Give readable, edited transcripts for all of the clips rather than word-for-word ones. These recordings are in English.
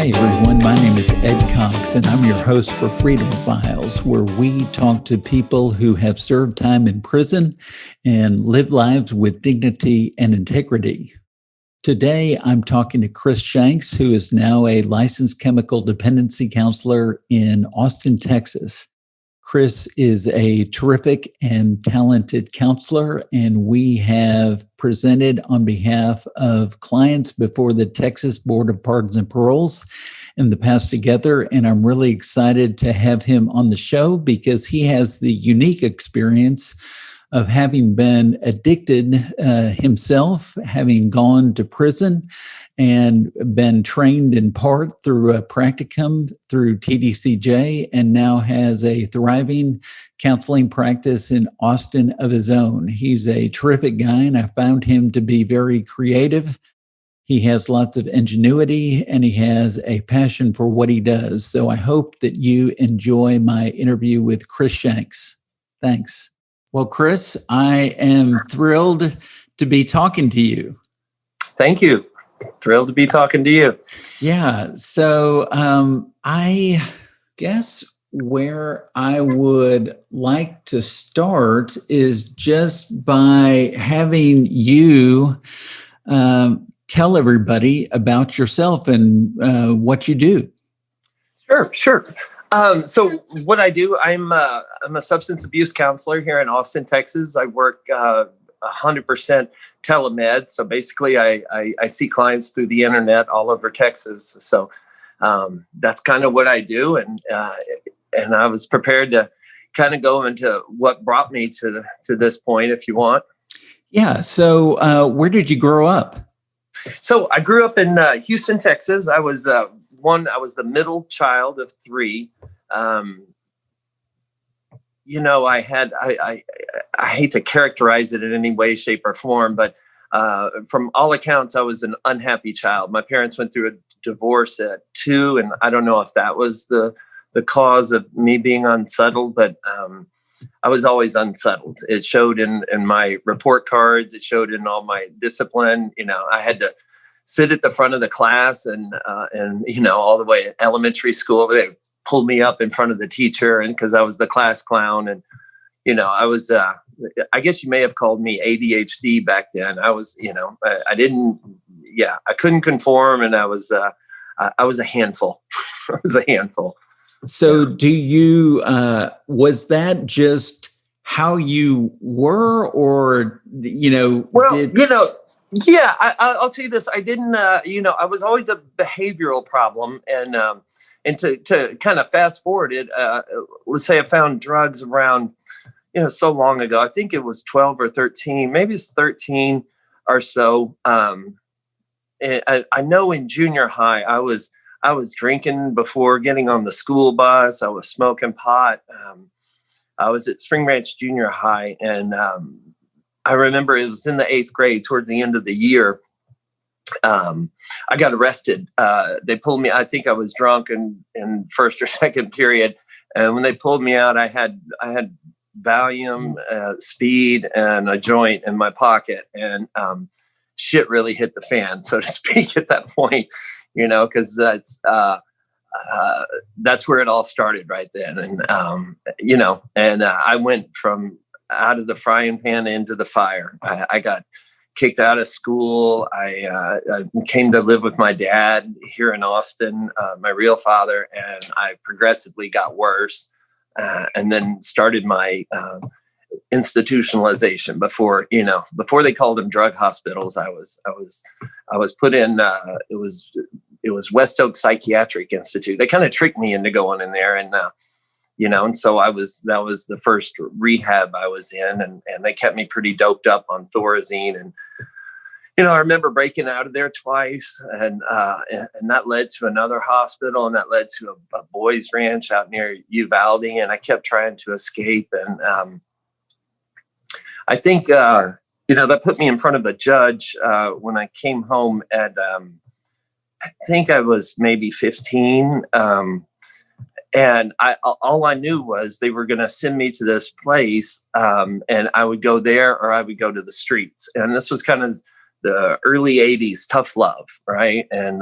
Hi, everyone. My name is Ed Cox, and I'm your host for Freedom Files, where we talk to people who have served time in prison and live lives with dignity and integrity. Today, I'm talking to Chris Shanks, who is now a licensed chemical dependency counselor in Austin, Texas. Chris is a terrific and talented counselor, and we have presented on behalf of clients before the Texas Board of Pardons and Paroles in the past together. And I'm really excited to have him on the show because he has the unique experience of having been addicted himself, having gone to prison and been trained in part through a practicum through TDCJ, and now has a thriving counseling practice in Austin of his own. He's a terrific guy, and I found him to be very creative. He has lots of ingenuity, and he has a passion for what he does. So I hope that you enjoy my interview with Chris Shanks. Thanks. Well, Chris, I am thrilled to be talking to you. Thank you. Thrilled to be talking to you. Yeah. So I guess where I would like to start is just by having you tell everybody about yourself and what you do. Sure. So what I do, I'm a substance abuse counselor here in Austin, Texas. I work 100% telemed. So basically I see clients through the internet all over Texas. So that's kind of what I do. And I was prepared to kind of go into what brought me to this point, if you want. Yeah. So where did you grow up? So I grew up in Houston, Texas. I was the middle child of three. I hate to characterize it in any way, shape, or form, but from all accounts, I was an unhappy child. My parents went through a divorce at 2, and I don't know if that was the cause of me being unsettled, but I was always unsettled. It showed in my report cards. It showed in all my discipline. I had to sit at the front of the class and all the way at elementary school. They pulled me up in front of the teacher, and because I was the class clown, and I was I guess you may have called me ADHD back then. I was I couldn't conform, and I was a handful. I was a handful. So do you was that just how you were, or yeah, I'll tell you this. I didn't, I was always a behavioral problem. And to kind of fast forward it, let's say I found drugs around, so long ago. I think it was 12 or 13, maybe it's 13 or so. And I know in junior high, I was drinking before getting on the school bus. I was smoking pot. I was at Spring Ranch Junior High, and I remember it was in the 8th grade, towards the end of the year. I got arrested. They pulled me. I think I was drunk in first or second period, and when they pulled me out, I had Valium, speed, and a joint in my pocket, and shit really hit the fan, so to speak, at that point. Because that's where it all started right then, and I went from out of the frying pan into the fire. I got kicked out of school. I came to live with my dad here in Austin, my real father, and I progressively got worse, and then started my institutionalization. Before they called them drug hospitals, I was put in. It was West Oak Psychiatric Institute. They kind of tricked me into going in there, and and so that was the first rehab I was in, and they kept me pretty doped up on Thorazine. And, I remember breaking out of there twice, and that led to another hospital, and that led to a boys ranch out near Uvalde. And I kept trying to escape. And I think, that put me in front of a judge when I came home at, I think I was maybe 15. And all I knew was they were going to send me to this place, and I would go there or I would go to the streets. And this was kind of the early 80s tough love, right? And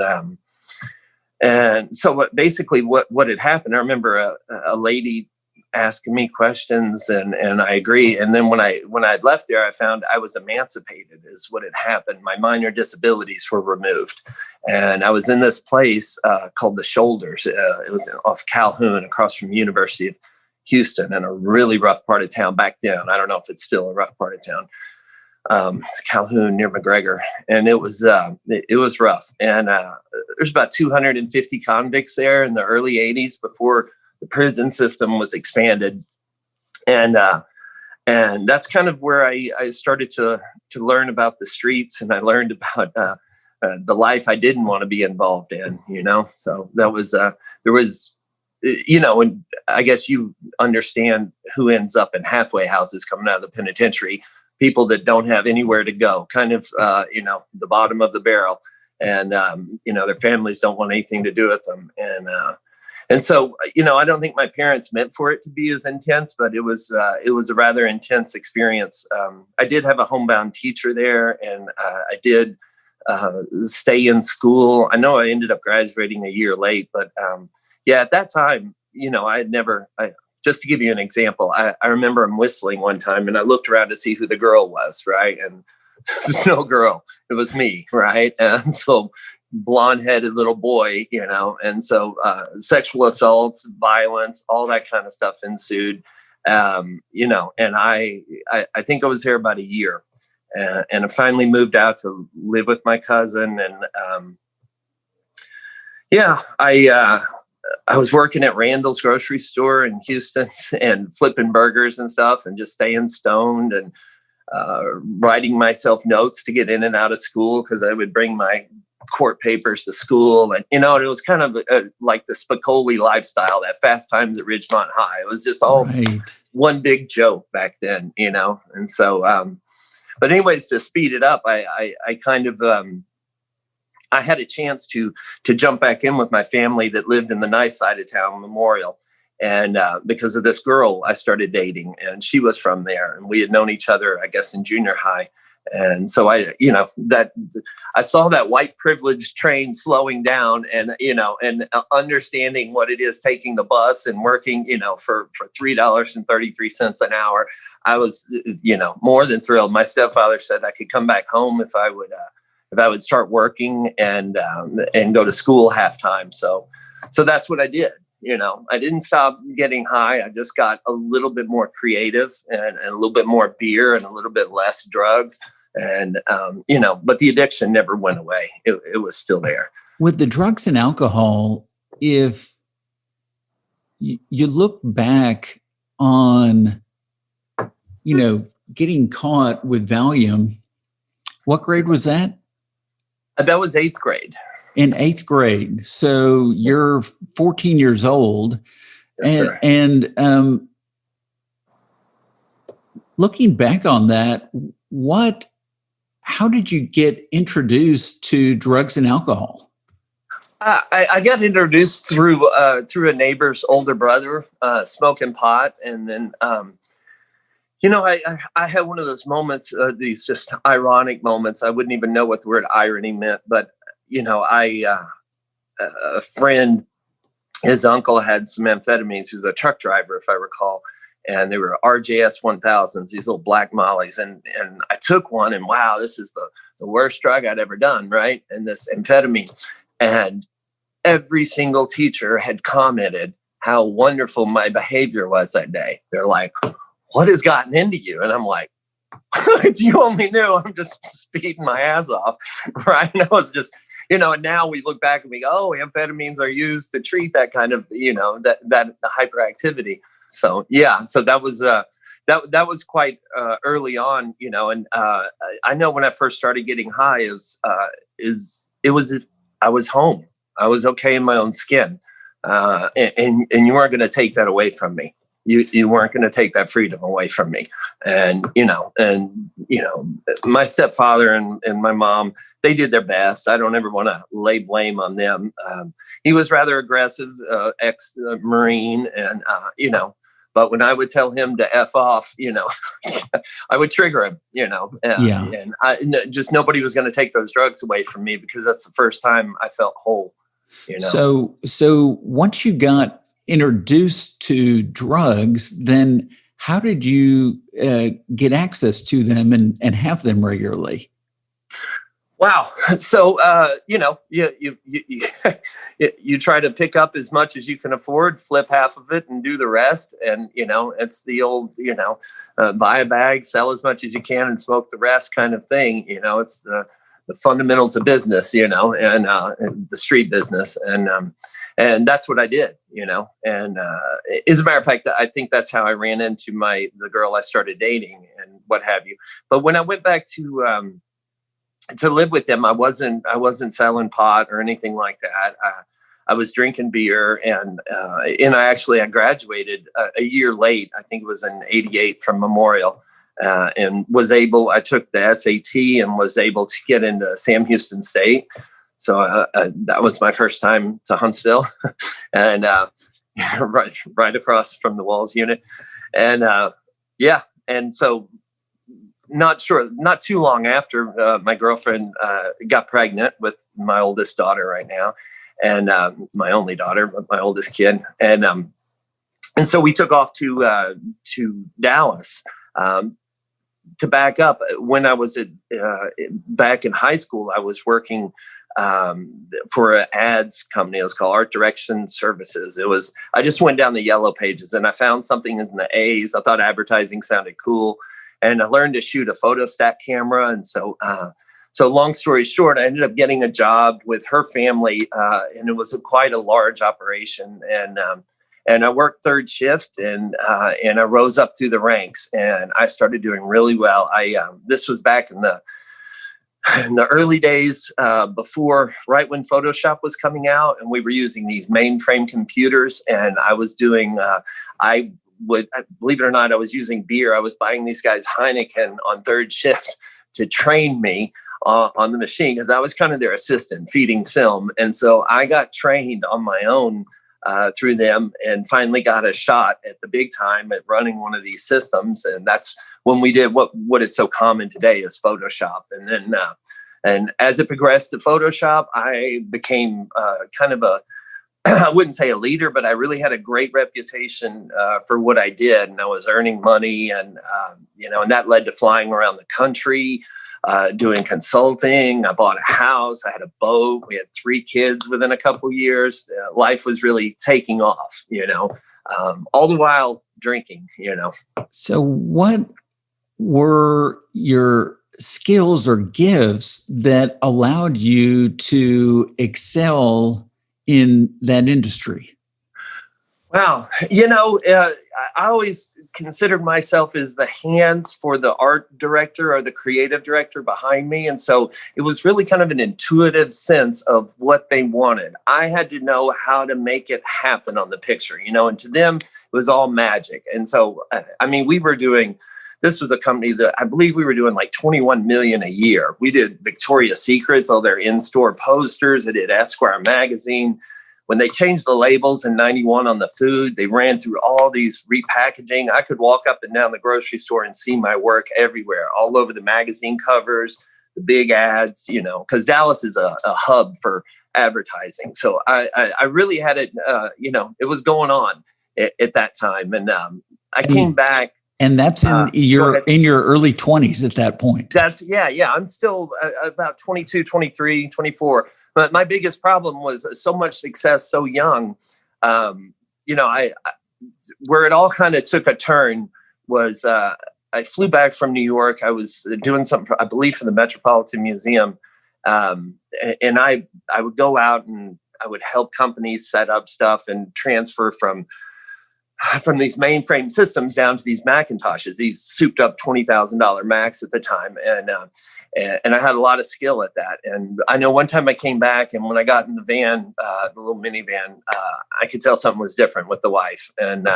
And so basically what had happened, I remember a lady asking me questions, and I agree. And then when I left there, I found I was emancipated is what had happened. My minor disabilities were removed. And I was in this place called the Shoulders. It was off Calhoun across from the University of Houston, in a really rough part of town back then. I don't know if it's still a rough part of town. Calhoun near McGregor. And it was rough. And there's about 250 convicts there in the early 80s before the prison system was expanded. And that's kind of where I started to learn about the streets, and I learned about the life I didn't want to be involved in, So that was, there was, and I guess you understand who ends up in halfway houses coming out of the penitentiary, people that don't have anywhere to go, kind of, the bottom of the barrel, and, their families don't want anything to do with them. And so, I don't think my parents meant for it to be as intense, but it was a rather intense experience. I did have a homebound teacher there, and I did stay in school. I know I ended up graduating a year late, but at that time, I had never, just to give you an example, I remember him whistling one time, and I looked around to see who the girl was, right? And there's no girl. It was me, right? And so blonde-headed little boy, and so sexual assaults, violence, all that kind of stuff ensued, and I think I was there about a year, and I finally moved out to live with my cousin, and I was working at Randall's grocery store in Houston and flipping burgers and stuff, and just staying stoned and writing myself notes to get in and out of school, because I would bring my court papers to school. And, it was kind of like the Spicoli lifestyle, that Fast Times at Ridgemont High. It was just all one big joke back then, And so, but anyways, to speed it up, I kind of, I had a chance to jump back in with my family that lived in the nice side of town, Memorial. And because of this girl I started dating, and she was from there, and we had known each other, I guess, in junior high. And so I saw that white privilege train slowing down, and, and understanding what it is taking the bus and working, for $3.33 an hour. I was, more than thrilled. My stepfather said I could come back home if I would start working and go to school half-time. So that's what I did. I didn't stop getting high. I just got a little bit more creative, and a little bit more beer, and a little bit less drugs. And, but the addiction never went away. It was still there. With the drugs and alcohol, if you look back on, getting caught with Valium, what grade was that? That was 8th grade. In 8th grade. So you're 14 years old. Yes, and looking back on that, how did you get introduced to drugs and alcohol? I got introduced through a neighbor's older brother smoking pot. And then, I had one of those moments, these just ironic moments. I wouldn't even know what the word irony meant, but a friend, his uncle had some amphetamines. He was a truck driver, if I recall, and they were RJS 1000s, these little black mollies. And I took one, and wow, this is the worst drug I'd ever done, right? And this amphetamine. And every single teacher had commented how wonderful my behavior was that day. They're like, what has gotten into you? And I'm like, if you only knew, I'm just speeding my ass off, right? And I was just, and now we look back and we go, oh, amphetamines are used to treat that kind of, that hyperactivity. So, so that was, that was quite early on, and I know when I first started getting high I was home. I was okay in my own skin. And you weren't going to take that away from me. You weren't going to take that freedom away from me. And, my stepfather and my mom, they did their best. I don't ever want to lay blame on them. He was rather aggressive, ex-Marine, and, but when I would tell him to F off, I would trigger him, and just nobody was going to take those drugs away from me, because that's the first time I felt whole. you know. So once you got introduced to drugs, then how did you get access to them and have them regularly? Wow. So, you try to pick up as much as you can afford, flip half of it and do the rest. And, it's the old, buy a bag, sell as much as you can and smoke the rest kind of thing. It's the fundamentals of business, and the street business. And that's what I did, and as a matter of fact, I think that's how I ran into the girl I started dating and what have you. But when I went back to live with them, I wasn't selling pot or anything like that. I was drinking beer, and I graduated a year late. I think it was in '88 from Memorial, and I took the SAT and was able to get into Sam Houston State. So that was my first time to Huntsville, and right across from the Walls unit, and and so. Not too long after, my girlfriend got pregnant with my oldest daughter right now, and my only daughter, but my oldest kid, and so we took off to Dallas. To back up, when I was back in high school, I was working for an ads company. It was called Art Direction Services. I just went down the yellow pages and I found something in the A's. I thought advertising sounded cool. And I learned to shoot a photostat camera. And so long story short, I ended up getting a job with her family. And it was quite a large operation. And I worked third shift and I rose up through the ranks and I started doing really well. This was back in the early days, right when Photoshop was coming out, and we were using these mainframe computers, and I was doing, believe it or not, I was using beer. I was buying these guys Heineken on third shift to train me on the machine because I was kind of their assistant feeding film. And so I got trained on my own through them and finally got a shot at the big time at running one of these systems. And that's when we did what is so common today is Photoshop. And then, and as it progressed to Photoshop, I became kind of I wouldn't say a leader, but I really had a great reputation for what I did. And I was earning money and that led to flying around the country, doing consulting. I bought a house. I had a boat. We had 3 kids within a couple years. Life was really taking off, all the while drinking, So what were your skills or gifts that allowed you to excel in that industry? Wow. I always considered myself as the hands for the art director or the creative director behind me. And so it was really kind of an intuitive sense of what they wanted. I had to know how to make it happen on the picture, and to them, it was all magic. And so, this was a company that I believe we were doing like 21 million a year. We did Victoria's Secrets, all their in-store posters. I did Esquire magazine. When they changed the labels in '91 on the food, they ran through all these repackaging. I could walk up and down the grocery store and see my work everywhere, all over the magazine covers, the big ads, because Dallas is a hub for advertising. So I really had it, it was going on at that time. And I came back. And that's in your early 20s at that point. That's I'm still about 22, 23, 24. But my biggest problem was so much success so young. Where it all kind of took a turn was I flew back from New York. I was doing something, I believe, for the Metropolitan Museum. And I would go out and I would help companies set up stuff and transfer from these mainframe systems down to these Macintoshes, these souped up $20,000 Macs at the time. And I had a lot of skill at that. And I know one time I came back and when I got in the van, the little minivan, I could tell something was different with the wife. And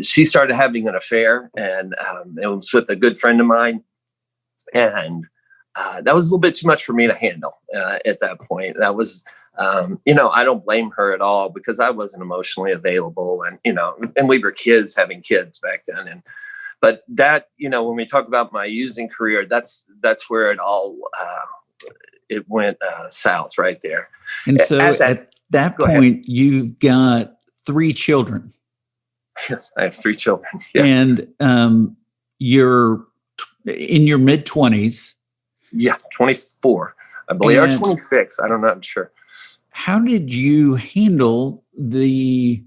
she started having an affair and it was with a good friend of mine. And that was a little bit too much for me to handle at that point. That was, I don't blame her at all because I wasn't emotionally available and, and we were kids having kids back then. But that, when we talk about my using career, that's where it all, it went south right there. And so at that point, you've got 3 children. Yes, I have 3 children. Yes. And you're in your mid-20s. Yeah, 24, I believe, or 26. I'm not sure. How did you handle the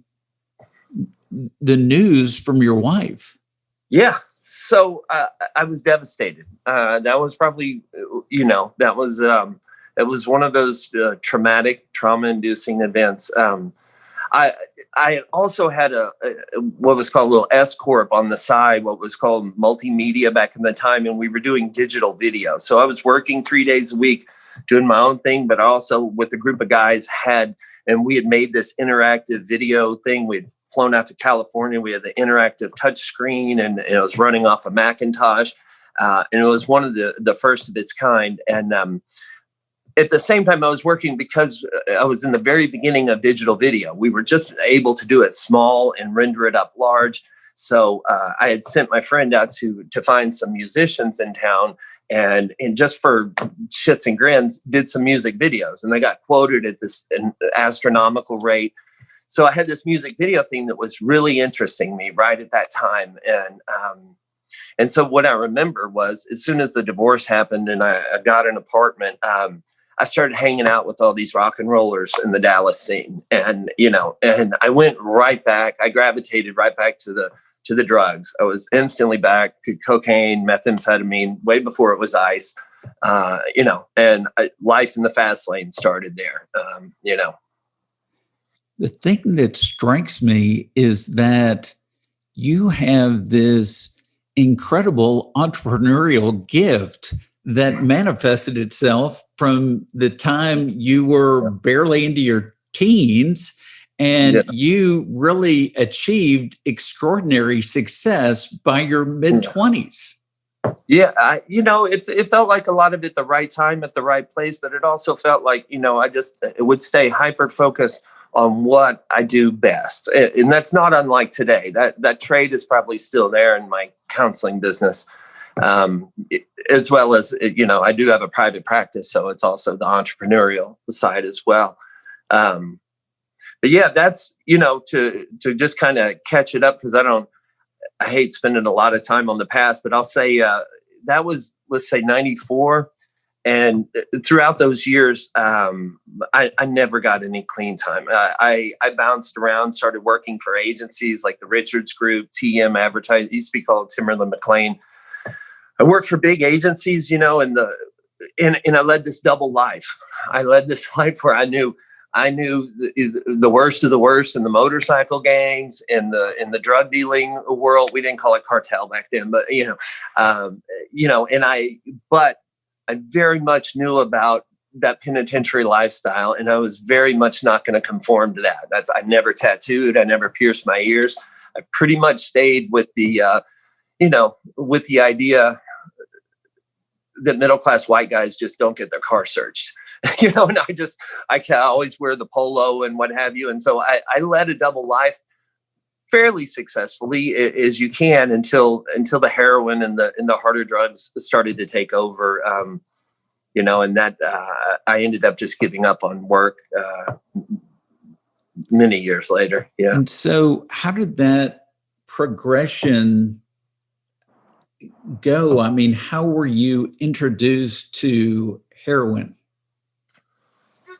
news from your wife? Yeah. So I was devastated. That was probably, that was one of those trauma-inducing events. I also had what was called a little S Corp on the side, what was called multimedia back in the time, and we were doing digital video. So I was working 3 days a week doing my own thing, but also with a group of guys we had made this interactive video thing. We'd flown out to California. We had the interactive touch screen, and it was running off a Macintosh. And it was one of the first of its kind. And at the same time, I was working because I was in the very beginning of digital video. We were just able to do it small and render it up large. So I had sent my friend out to find some musicians in town, and just for shits and grins, did some music videos, and they got quoted at an astronomical rate. So I had this music video thing that was really interesting me right at that time. And so what I remember was, as soon as the divorce happened and I got an apartment, I started hanging out with all these rock and rollers in the Dallas scene. And I went right back. I gravitated right back to the drugs. I was instantly back to cocaine, methamphetamine, way before it was ice, and life in the fast lane started there, The thing that strikes me is that you have this incredible entrepreneurial gift that manifested itself from the time you were barely into your teens, and you really achieved extraordinary success by your mid-20s. Yeah, it felt like a lot of it the right time at the right place, but it also felt like, it would stay hyper-focused on what I do best. And that's not unlike today. That trade is probably still there in my counseling business, as well as, I do have a private practice, so it's also the entrepreneurial side as well. But yeah, that's, to just kind of catch it up, because I hate spending a lot of time on the past, but I'll say that was, let's say, 94. And throughout those years, I never got any clean time. I bounced around, started working for agencies like the Richards Group, TM Advertising, used to be called Timberland McLean. I worked for big agencies, and I led this double life. I led this life where I knew the worst of the worst in the motorcycle gangs, in the drug dealing world. We didn't call it cartel back then, but but I very much knew about that penitentiary lifestyle, and I was very much not going to conform to that. I never tattooed. I never pierced my ears. I pretty much stayed with the idea that middle-class white guys just don't get their car searched, and I can always wear the polo and what have you. And so I led a double life fairly successfully as you can until the heroin and the harder drugs started to take over, and that I ended up just giving up on work many years later. Yeah. And so how did that progression go? I mean, how were you introduced to heroin?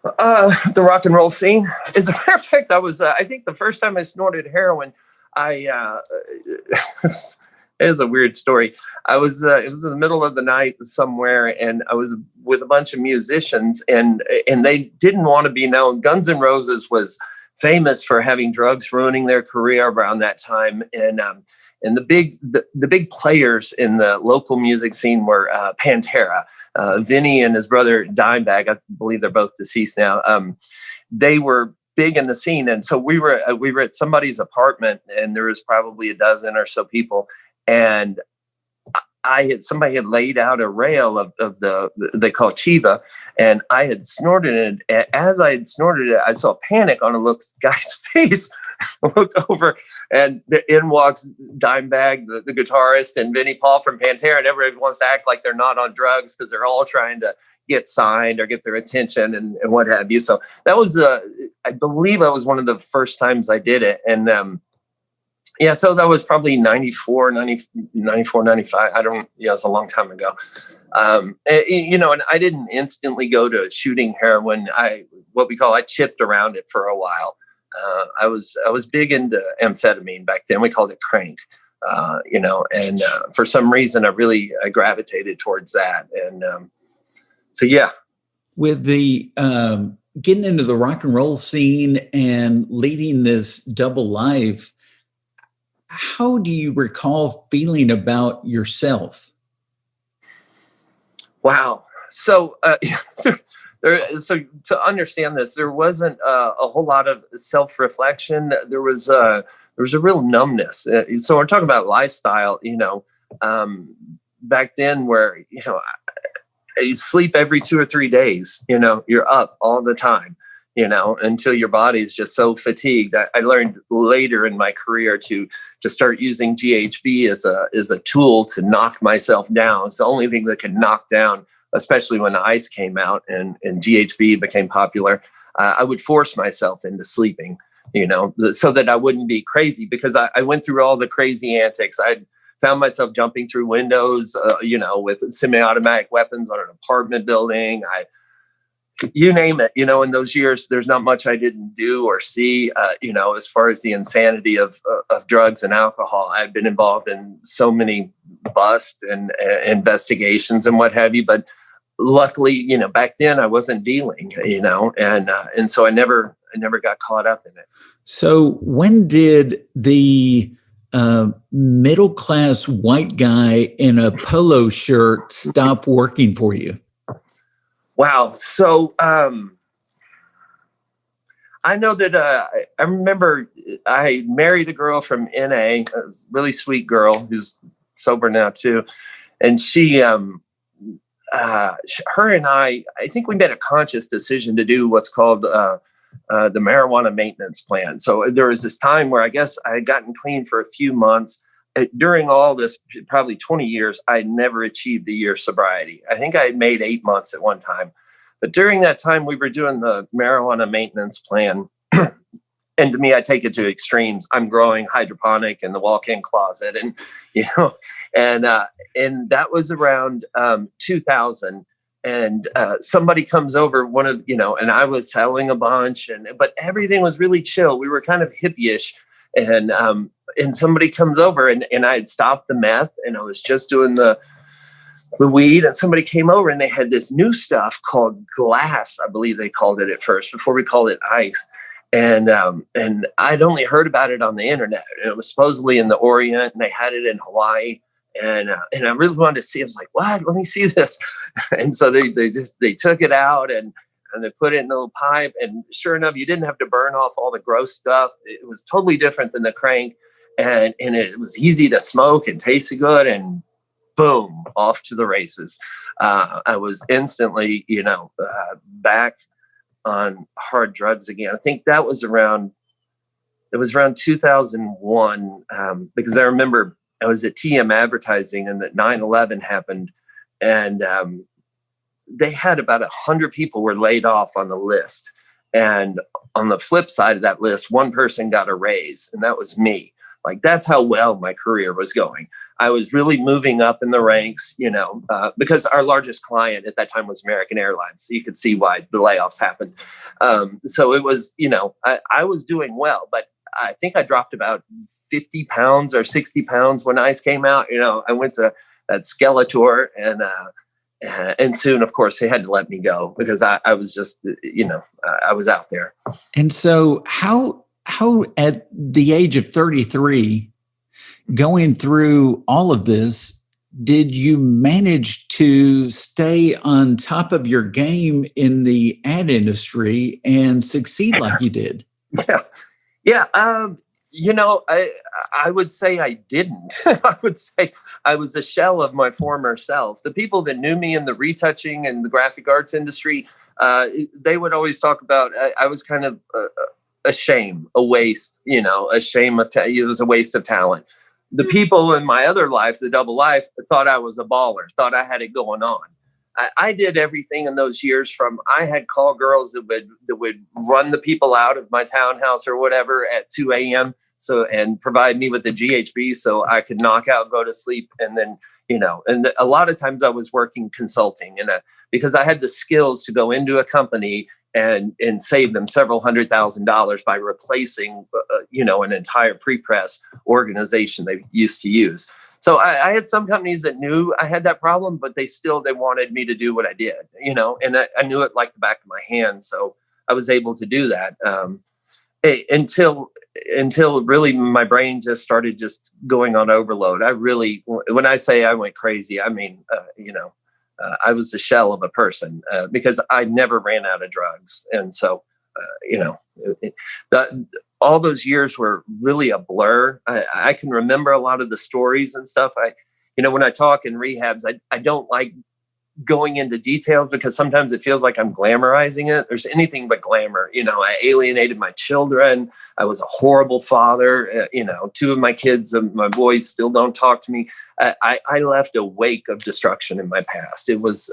The rock and roll scene. As a matter of fact, I think the first time I snorted heroin, it is a weird story. It was in the middle of the night somewhere, and I was with a bunch of musicians, and they didn't want to be known. Guns N' Roses was famous for having drugs ruining their career around that time. And the big players in the local music scene were Pantera, Vinny and his brother Dimebag. I believe they're both deceased now. They were big in the scene. And so we were at somebody's apartment, and there was probably a dozen or so people. And somebody had laid out a rail of they call Chiva, and I had snorted it. As I had snorted it, I saw panic on a guy's face. I looked over, and in walks Dimebag, the guitarist, and Vinnie Paul from Pantera, and everybody wants to act like they're not on drugs because they're all trying to get signed or get their attention and what have you. So that was, I believe that was one of the first times I did it. And yeah, so that was probably 94, 95. I don't, it's a long time ago. And I didn't instantly go to shooting heroin. I chipped around it for a while. I was big into amphetamine back then. We called it crank, and for some reason I gravitated towards that. And so, yeah. With the getting into the rock and roll scene and leading this double life, how do you recall feeling about yourself? Wow. So, so to understand this, there wasn't a whole lot of self-reflection. There was a real numbness. So we're talking about lifestyle, back then where, you sleep every 2 or 3 days, you're up all the time, until your body's just so fatigued. I learned later in my career to start using GHB as a tool to knock myself down. It's the only thing that can knock down, especially when ice came out and GHB became popular. I would force myself into sleeping, so that I wouldn't be crazy, because I went through all the crazy antics. I found myself jumping through windows, with semi-automatic weapons on an apartment building. You name it, in those years, there's not much I didn't do or see, as far as the insanity of drugs and alcohol. I've been involved in so many busts and investigations and what have you, but luckily, back then I wasn't dealing, and so I never got caught up in it. So when did the middle-class white guy in a polo shirt stop working for you? Wow. So I know that I remember I married a girl from NA, a really sweet girl who's sober now too. And she, her and I think we made a conscious decision to do what's called the marijuana maintenance plan. So there was this time where I guess I had gotten clean for a few months. During all this, probably 20 years, I never achieved a year sobriety. I think I had made 8 months at one time. But during that time, we were doing the marijuana maintenance plan. And to me, I take it to extremes. I'm growing hydroponic in the walk-in closet. And, and that was around 2000. And somebody comes over, and I was selling a bunch, but everything was really chill. We were kind of hippie-ish. And somebody comes over and I had stopped the meth and I was just doing the weed, and somebody came over and they had this new stuff called glass. I believe they called it at first before we called it ice. And I'd only heard about it on the internet. It was supposedly in the Orient and they had it in Hawaii. And I really wanted to see it. I was like, what? Let me see this. And so they took it out and they put it in a little pipe. And sure enough, you didn't have to burn off all the gross stuff. It was totally different than the crank. And it was easy to smoke and tasted good, and boom, off to the races. I was instantly, back on hard drugs again. I think that was around 2001, because I remember I was at TM Advertising and that 9/11 happened, and they had about 100 people were laid off on the list. And on the flip side of that list, one person got a raise, and that was me. Like, that's how well my career was going. I was really moving up in the ranks, because our largest client at that time was American Airlines. So you could see why the layoffs happened. So it was, I was doing well, but I think I dropped about 50 pounds or 60 pounds when ICE came out. I went to that Skeletor, and soon, of course, they had to let me go because I was just, I was out there. And so how at the age of 33, going through all of this, did you manage to stay on top of your game in the ad industry and succeed like you did? Yeah. I would say I didn't. I would say I was a shell of my former self. The people that knew me in the retouching and the graphic arts industry, they would always talk about, I was kind of a shame, a waste, a shame of, it was a waste of talent. The people in my other life, the double life, thought I was a baller, thought I had it going on. I did everything in those years. From I had call girls that would run the people out of my townhouse or whatever at 2 a.m. And provide me with the GHB so I could knock out, go to sleep. And then, and a lot of times I was working consulting because I had the skills to go into a company and save them several $100,000 by replacing, an entire pre-press organization they used to use. So I had some companies that knew I had that problem, but they wanted me to do what I did, and I knew it like the back of my hand. So I was able to do that until really my brain just started just going on overload. When I say I went crazy, I mean, I was the shell of a person because I never ran out of drugs. And so, all those years were really a blur. I can remember a lot of the stories and stuff. When I talk in rehabs, I don't like going into details because sometimes it feels like I'm glamorizing it. There's anything but glamour. I alienated my children. I was a horrible father. 2 of my kids, my boys still don't talk to me. I left a wake of destruction in my past. It was,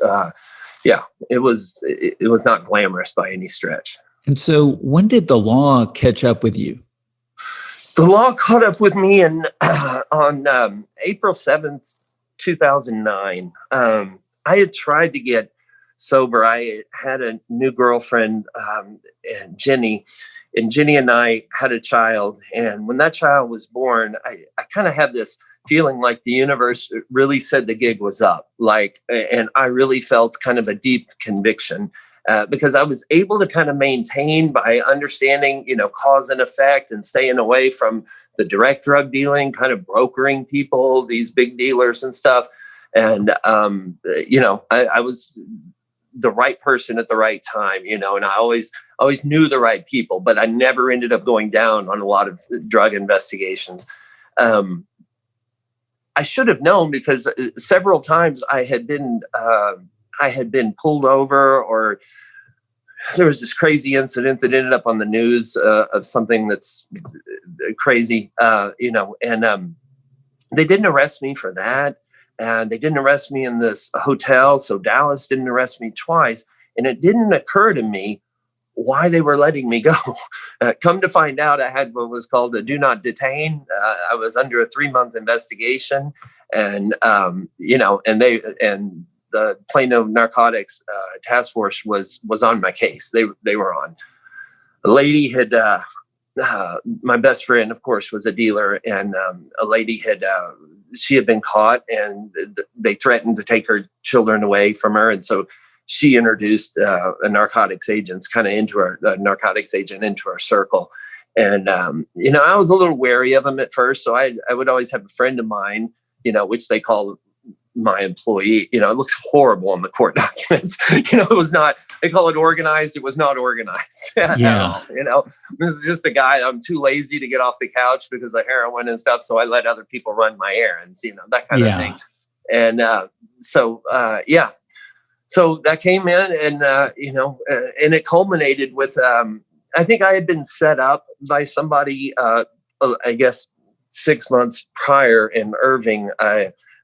it was not glamorous by any stretch. And so when did the law catch up with you? The law caught up with me on April 7th, 2009. I had tried to get sober. I had a new girlfriend, and Jenny and I had a child. And when that child was born, I kind of had this feeling like the universe really said the gig was up. And I really felt kind of a deep conviction because I was able to kind of maintain by understanding, cause and effect and staying away from the direct drug dealing, kind of brokering people, these big dealers and stuff. And, I was the right person at the right time, and I always knew the right people, but I never ended up going down on a lot of drug investigations. I should have known because several times I had been pulled over, or there was this crazy incident that ended up on the news of something that's crazy, and they didn't arrest me for that. And they didn't arrest me in this hotel. So Dallas didn't arrest me twice. And it didn't occur to me why they were letting me go. Come to find out, I had what was called a do not detain. I was under a 3-month investigation. And, and the Plano Narcotics Task Force was on my case. They were on. A lady had, my best friend, of course, was a dealer. And a lady had, she had been caught, and they threatened to take her children away from her. And so she introduced a narcotics agent into our circle. And, I was a little wary of him at first. So I would always have a friend of mine, which they call my employee. It looks horrible on the court documents. It was not, they call it organized. It was not organized. Yeah. This is just a guy. I'm too lazy to get off the couch because of heroin and stuff. So I let other people run my errands, that kind of thing. And so that came in, and, and it culminated with, I think I had been set up by somebody, I guess 6 months prior in Irving.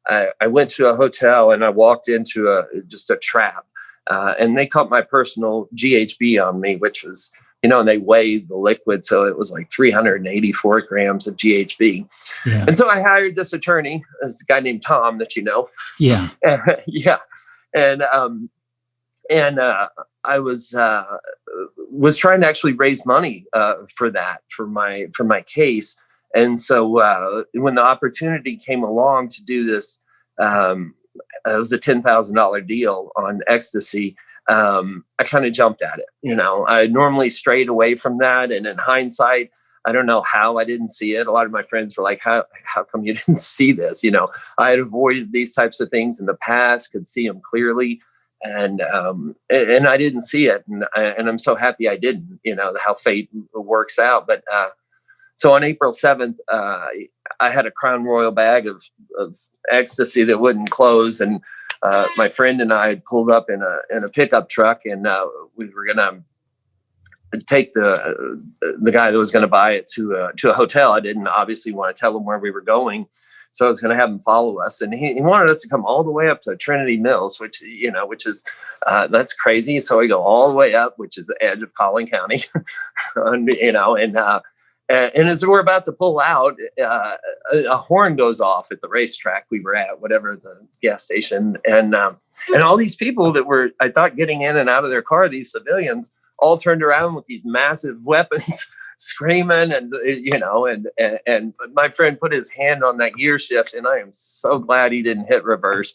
I went to a hotel and I walked into just a trap, and they caught my personal GHB on me, which was, and they weighed the liquid. So it was like 384 grams of GHB. Yeah. And so I hired this attorney, this guy named Tom that Yeah. Yeah. And I was trying to actually raise money for my case. And so when the opportunity came along to do this, it was a $10,000 deal on ecstasy. I kind of jumped at it. I normally strayed away from that. And in hindsight, I don't know how I didn't see it. A lot of my friends were like, how come you didn't see this? I had avoided these types of things in the past, could see them clearly. And I didn't see it. And I'm so happy I didn't, how fate works out. But, so on April 7th, I had a Crown Royal bag of ecstasy that wouldn't close. And my friend and I had pulled up in a pickup truck, and we were going to take the guy that was going to buy it to a hotel. I didn't obviously want to tell him where we were going. So I was going to have him follow us, and he wanted us to come all the way up to Trinity Mills, which is that's crazy. So we go all the way up, which is the edge of Collin County, and as we're about to pull out, a horn goes off at the racetrack we were at, whatever the gas station, and all these people that were, I thought, getting in and out of their car, these civilians, all turned around with these massive weapons. Screaming, and my friend put his hand on that gear shift, and I am so glad he didn't hit reverse,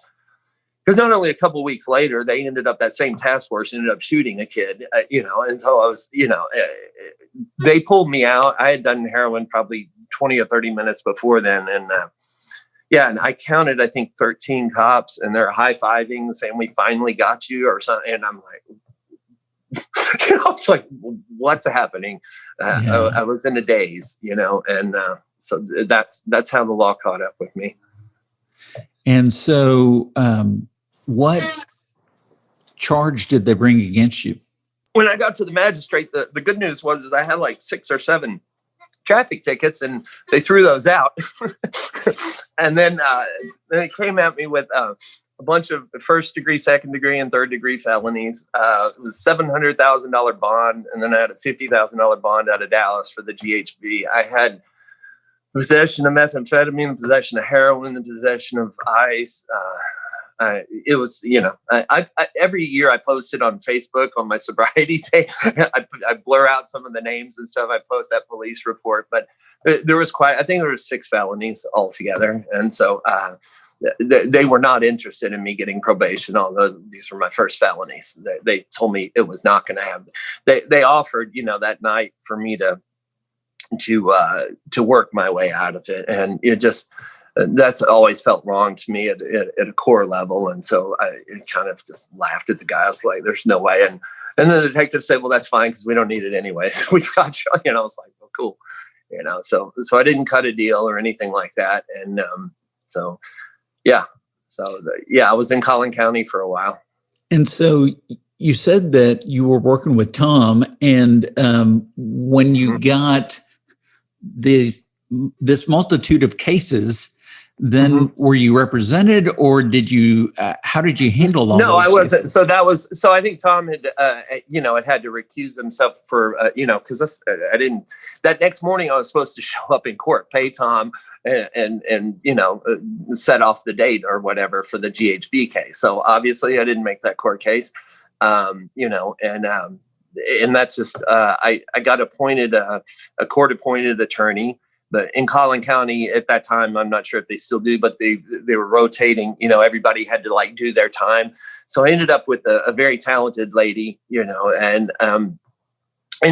because not only a couple of weeks later, they ended up, that same task force ended up shooting a kid, and so I was, they pulled me out. I had done heroin probably 20 or 30 minutes before then, and and I counted, I think, 13 cops, and they're high-fiving, saying, "We finally got you," or something, and I'm like, it's like, what's happening? I was in a daze, and so that's how the law caught up with me. And so, what charge did they bring against you? When I got to the magistrate, the good news was I had like 6 or 7 traffic tickets, and they threw those out. And then they came at me with a bunch of first degree, second degree, and third degree felonies. It was $700,000 bond, and then I had a $50,000 bond out of Dallas for the GHB. I had possession of methamphetamine, possession of heroin, the possession of ice. It was, I every year I posted on Facebook on my sobriety day. I blur out some of the names and stuff. I post that police report, but there was I think there was 6 felonies altogether, and so. They were not interested in me getting probation, although these were my first felonies. They told me it was not going to happen. They offered, that night for me to work my way out of it, and it just that's always felt wrong to me at a core level. And so I kind of just laughed at the guy. I was like, "There's no way." And the detective said, "Well, that's fine because we don't need it anyway. We've got you." I was like, "Well, cool." So I didn't cut a deal or anything like that, and yeah. So, I was in Collin County for a while. And so you said that you were working with Tom, and when you got this multitude of cases, then were you represented, or did you? How did you handle all? No, those I wasn't. cases? So I think Tom had, had to recuse himself for, because I didn't. That next morning, I was supposed to show up in court, pay Tom, and set off the date or whatever for the GHB case. So obviously, I didn't make that court case, and that's just I got appointed a court-appointed attorney. But in Collin County at that time, I'm not sure if they still do, but they were rotating. Everybody had to do their time. So I ended up with a very talented lady, and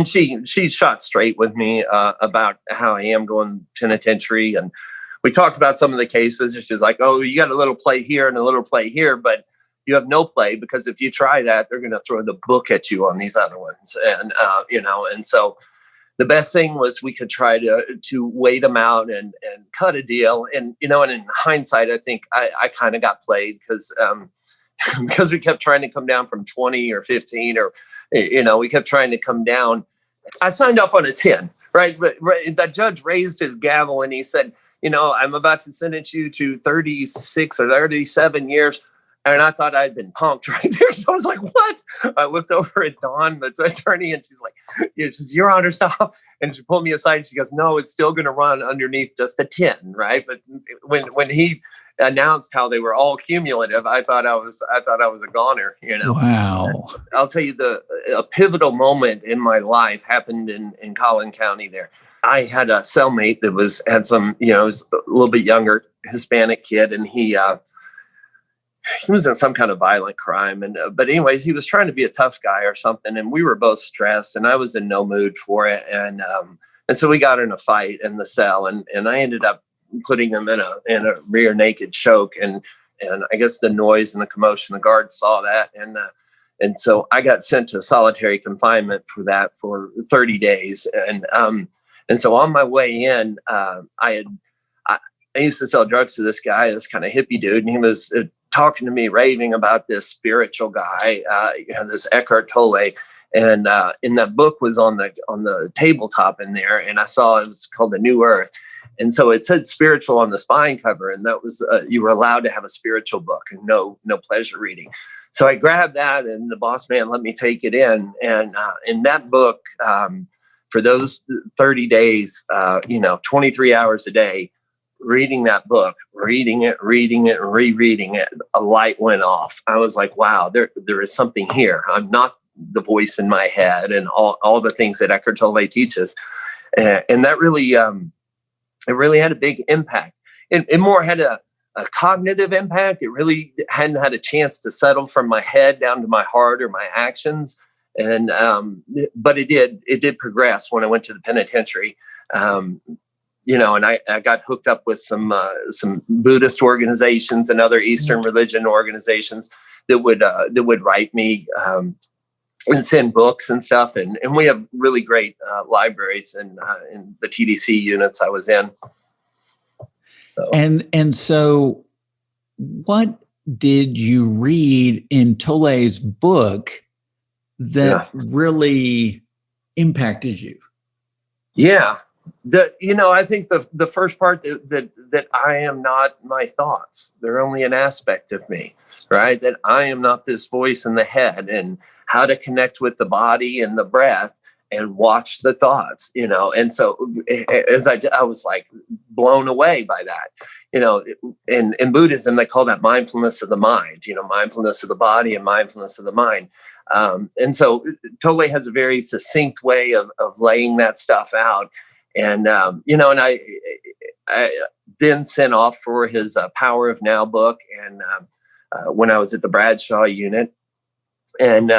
she shot straight with me about how I am going penitentiary, and we talked about some of the cases. She's like, "Oh, you got a little play here and a little play here, but you have no play because if you try that, they're going to throw the book at you on these other ones." And and so. The best thing was we could try to wait them out and cut a deal. And, and in hindsight, I think I kind of got played because we kept trying to come down from 20 or 15 or, we kept trying to come down. I signed off on a 10, right? But that judge raised his gavel and he said, "I'm about to sentence you to 36 or 37 years. And I thought I'd been punked right there. So I was like, "What?" I looked over at Dawn, the attorney, and she's like, "Your Honor, stop." And she pulled me aside and she goes, "No, it's still going to run underneath just a 10, right?" But when he announced how they were all cumulative, I thought I was a goner, Wow. And I'll tell you, a pivotal moment in my life happened in Collin County there. I had a cellmate that had some, was a little bit younger Hispanic kid, and he was in some kind of violent crime. But anyways, he was trying to be a tough guy or something. And we were both stressed and I was in no mood for it. And so we got in a fight in the cell and I ended up putting him in a rear naked choke. And I guess the noise and the commotion, the guards saw that. And so I got sent to solitary confinement for that for 30 days. And so on my way in, I used to sell drugs to this guy, this kind of hippie dude. And he was talking to me, raving about this spiritual guy, this Eckhart Tolle, and in that book was on the tabletop in there, and I saw it was called The New Earth, And so it said spiritual on the spine cover, and that was you were allowed to have a spiritual book and no pleasure reading. So I grabbed that, and the boss man let me take it in. And in that book, for those 30 days, 23 hours a day, reading that book, reading it, rereading it, a light went off. I was like, wow, there is something here. I'm not the voice in my head, and all the things that Eckhart Tolle teaches. And that really, it really had a big impact. It more had a cognitive impact. It really hadn't had a chance to settle from my head down to my heart or my actions. And but it did progress when I went to the penitentiary. And I got hooked up with some Buddhist organizations and other Eastern religion organizations that would write me and send books and stuff. And we have really great libraries in the TDC units I was in. So and so what did you read in Tolle's book that really impacted you? Yeah. I think the first part that I am not my thoughts. They're only an aspect of me, right? That I am not this voice in the head, and how to connect with the body and the breath and watch the thoughts, And so as I was like blown away by that, in Buddhism, they call that mindfulness of the mind, mindfulness of the body and mindfulness of the mind. And so Tolle has a very succinct way of laying that stuff out. And, and I then sent off for his Power of Now book. And when I was at the Bradshaw unit, and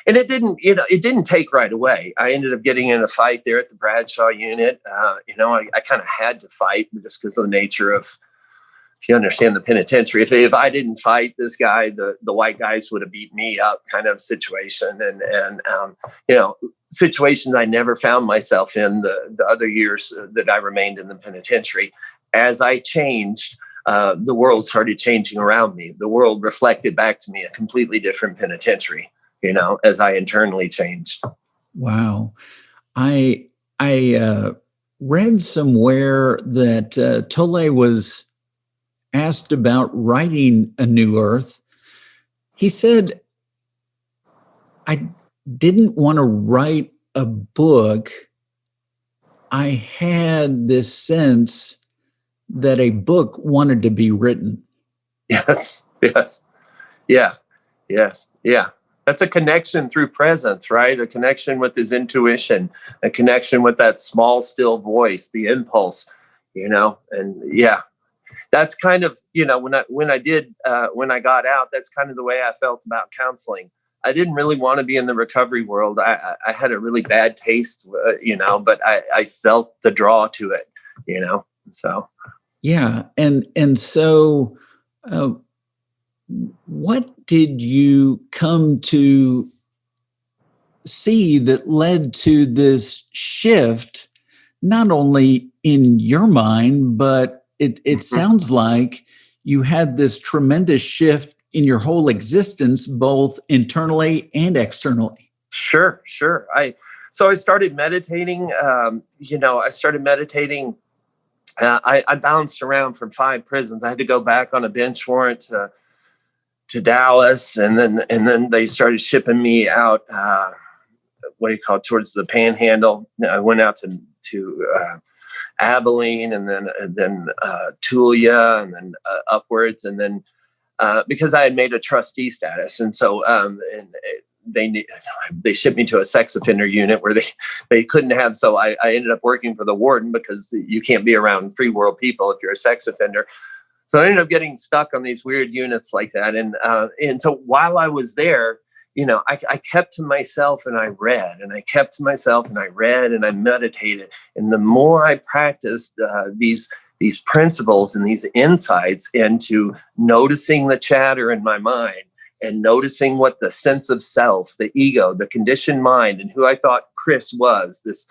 it didn't take right away. I ended up getting in a fight there at the Bradshaw unit. I kind of had to fight just because of the nature of, if you understand the penitentiary, if I didn't fight this guy, the white guys would have beat me up, kind of situation. And situations I never found myself in the other years that I remained in the penitentiary. As I changed, the world started changing around me. The world reflected back to me a completely different penitentiary, as I internally changed. Wow. I read somewhere that Tolle was asked about writing A New Earth. He said, I didn't want to write a book. I had this sense that a book wanted to be written. Yes. Yeah. That's a connection through presence, right? A connection with his intuition, a connection with that small, still voice, the impulse, and yeah, that's kind of, when I got out, that's kind of the way I felt about counseling. I didn't really want to be in the recovery world. I had a really bad taste, but I felt the draw to it, so. Yeah. And so what did you come to see that led to this shift, not only in your mind, but it sounds like you had this tremendous shift in your whole existence, both internally and externally? Sure. I started meditating. I bounced around from 5 prisons. I had to go back on a bench warrant to Dallas, and then they started shipping me out. Towards the Panhandle. I went out to Abilene, and then Tulia, and then upwards, and then because I had made a trustee status, and so they shipped me to a sex offender unit where they couldn't have. So I ended up working for the warden, because you can't be around free world people if you're a sex offender. So I ended up getting stuck on these weird units like that. And so while I was there, I kept to myself, and I read, and I kept to myself, and I read, and I meditated. And the more I practiced these principles and these insights into noticing the chatter in my mind, and noticing what the sense of self, the ego, the conditioned mind, and who I thought Chris was, this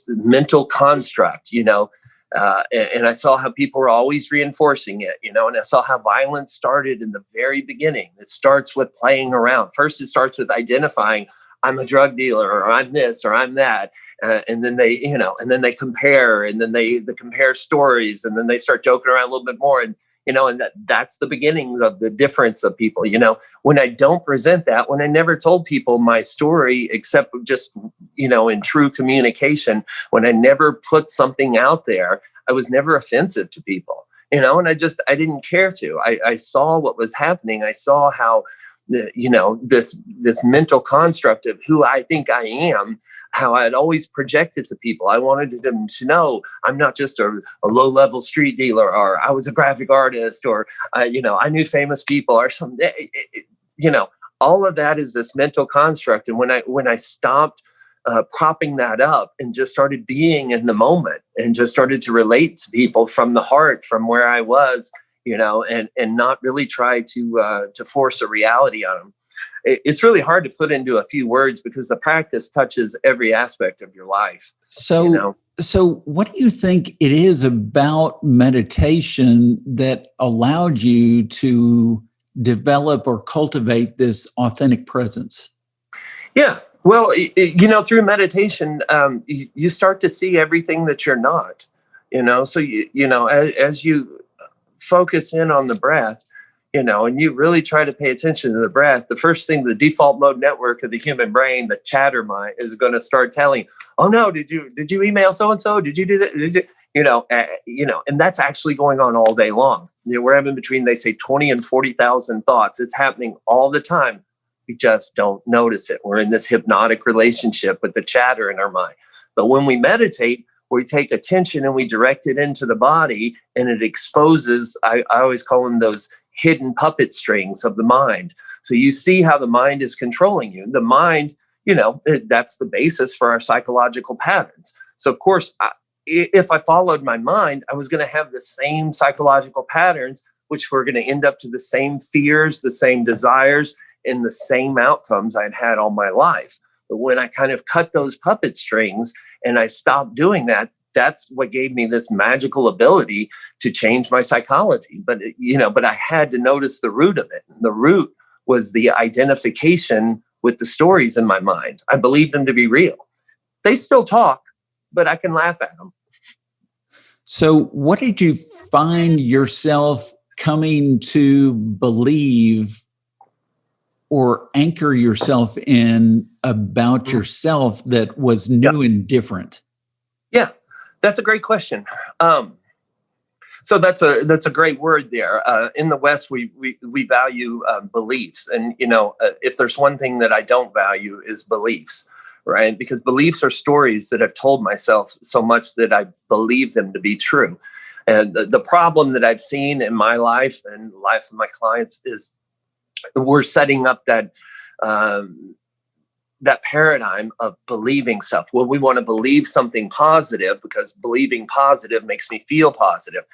mental construct, and I saw how people were always reinforcing it, and I saw how violence started in the very beginning. It starts with playing around. First, it starts with identifying, I'm a drug dealer, or I'm this, or I'm that. And then they, and then they compare, and then they compare stories, and then they start joking around a little bit more. And, and that's the beginnings of the difference of people. When I don't present that, when I never told people my story, except just, in true communication, when I never put something out there, I was never offensive to people, and I didn't care to. I saw what was happening. I saw how, this mental construct of who I think I am, how I had always projected to people. I wanted them to know I'm not just a low-level street dealer, or I was a graphic artist, or, I knew famous people, or something. All of that is this mental construct. And when I stopped propping that up and just started being in the moment and just started to relate to people from the heart, from where I was, and not really try to force a reality on them. It's really hard to put into a few words, because the practice touches every aspect of your life. So what do you think it is about meditation that allowed you to develop or cultivate this authentic presence? Yeah. Well, through meditation, you start to see everything that you're not, so, as you focus in on the breath, and you really try to pay attention to the breath, the first thing, the default mode network of the human brain, the chatter mind, is going to start telling, oh no, did you email so-and-so? Did you do that? Did you, and that's actually going on all day long. We're having between, they say, 20 and 40,000 thoughts. It's happening all the time. We just don't notice it. We're in this hypnotic relationship with the chatter in our mind. But when we meditate, we take attention and we direct it into the body, and it exposes, I always call them those hidden puppet strings of the mind. So you see how the mind is controlling you. The mind, that's the basis for our psychological patterns. So of course, if I followed my mind, I was going to have the same psychological patterns, which were going to end up to the same fears, the same desires, and the same outcomes I'd had all my life. But when I kind of cut those puppet strings and I stopped doing that, that's what gave me this magical ability to change my psychology. But, but I had to notice the root of it. And the root was the identification with the stories in my mind. I believed them to be real. They still talk, but I can laugh at them. So what did you find yourself coming to believe or anchor yourself in about yourself that was new and different? Yeah, that's a great question. So that's a great word there. In the West, we value beliefs, and if there's one thing that I don't value is beliefs, right? Because beliefs are stories that I've told myself so much that I believe them to be true. And the problem that I've seen in my life and the life of my clients is we're setting up that paradigm of believing stuff. Well, we want to believe something positive because believing positive makes me feel positive.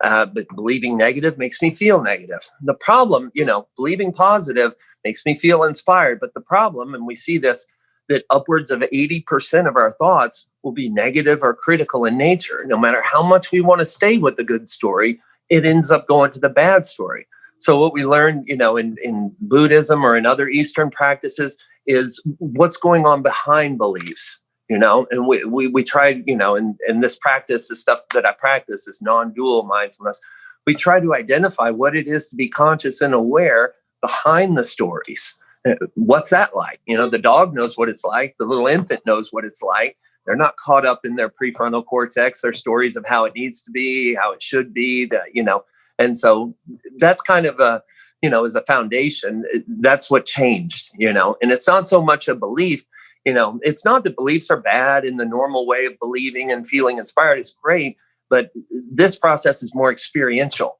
But believing negative makes me feel negative. The problem, believing positive makes me feel inspired. But the problem, and we see this, that upwards of 80% of our thoughts will be negative or critical in nature. No matter how much we want to stay with the good story, it ends up going to the bad story. So what we learn, in Buddhism or in other Eastern practices is what's going on behind beliefs. And we try, in this practice, the stuff that I practice is non-dual mindfulness. We try to identify what it is to be conscious and aware behind the stories. What's that like? The dog knows what it's like. The little infant knows what it's like. They're not caught up in their prefrontal cortex. Their stories of how it needs to be, how it should be, and so that's kind of as a foundation, that's what changed, and it's not so much a belief. It's not that beliefs are bad in the normal way of believing and feeling inspired. It's great, but this process is more experiential,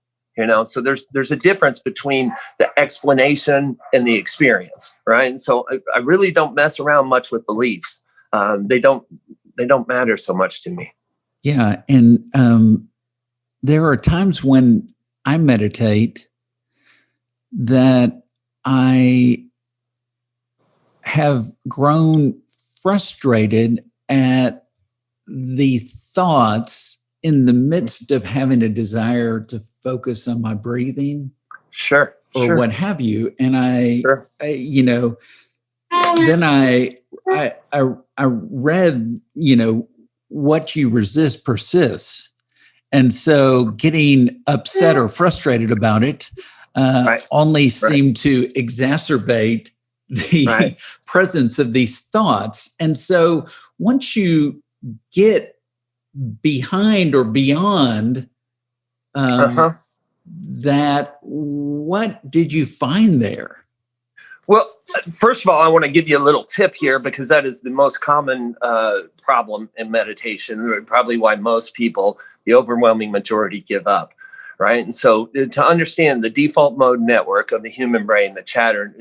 so there's a difference between the explanation and the experience, right? And so I really don't mess around much with beliefs. They don't matter so much to me. Yeah. And there are times when I meditate that I have grown frustrated at the thoughts in the midst of having a desire to focus on my breathing. Sure. Or what have you. And I then I read, what you resist persists. And so getting upset or frustrated about it only seemed to exacerbate the presence of these thoughts. And so once you get behind or beyond that, what did you find there? Well, first of all, I want to give you a little tip here, because that is the most common problem in meditation, probably why most people, the overwhelming majority, give up, right? And so to understand the default mode network of the human brain, the chatter,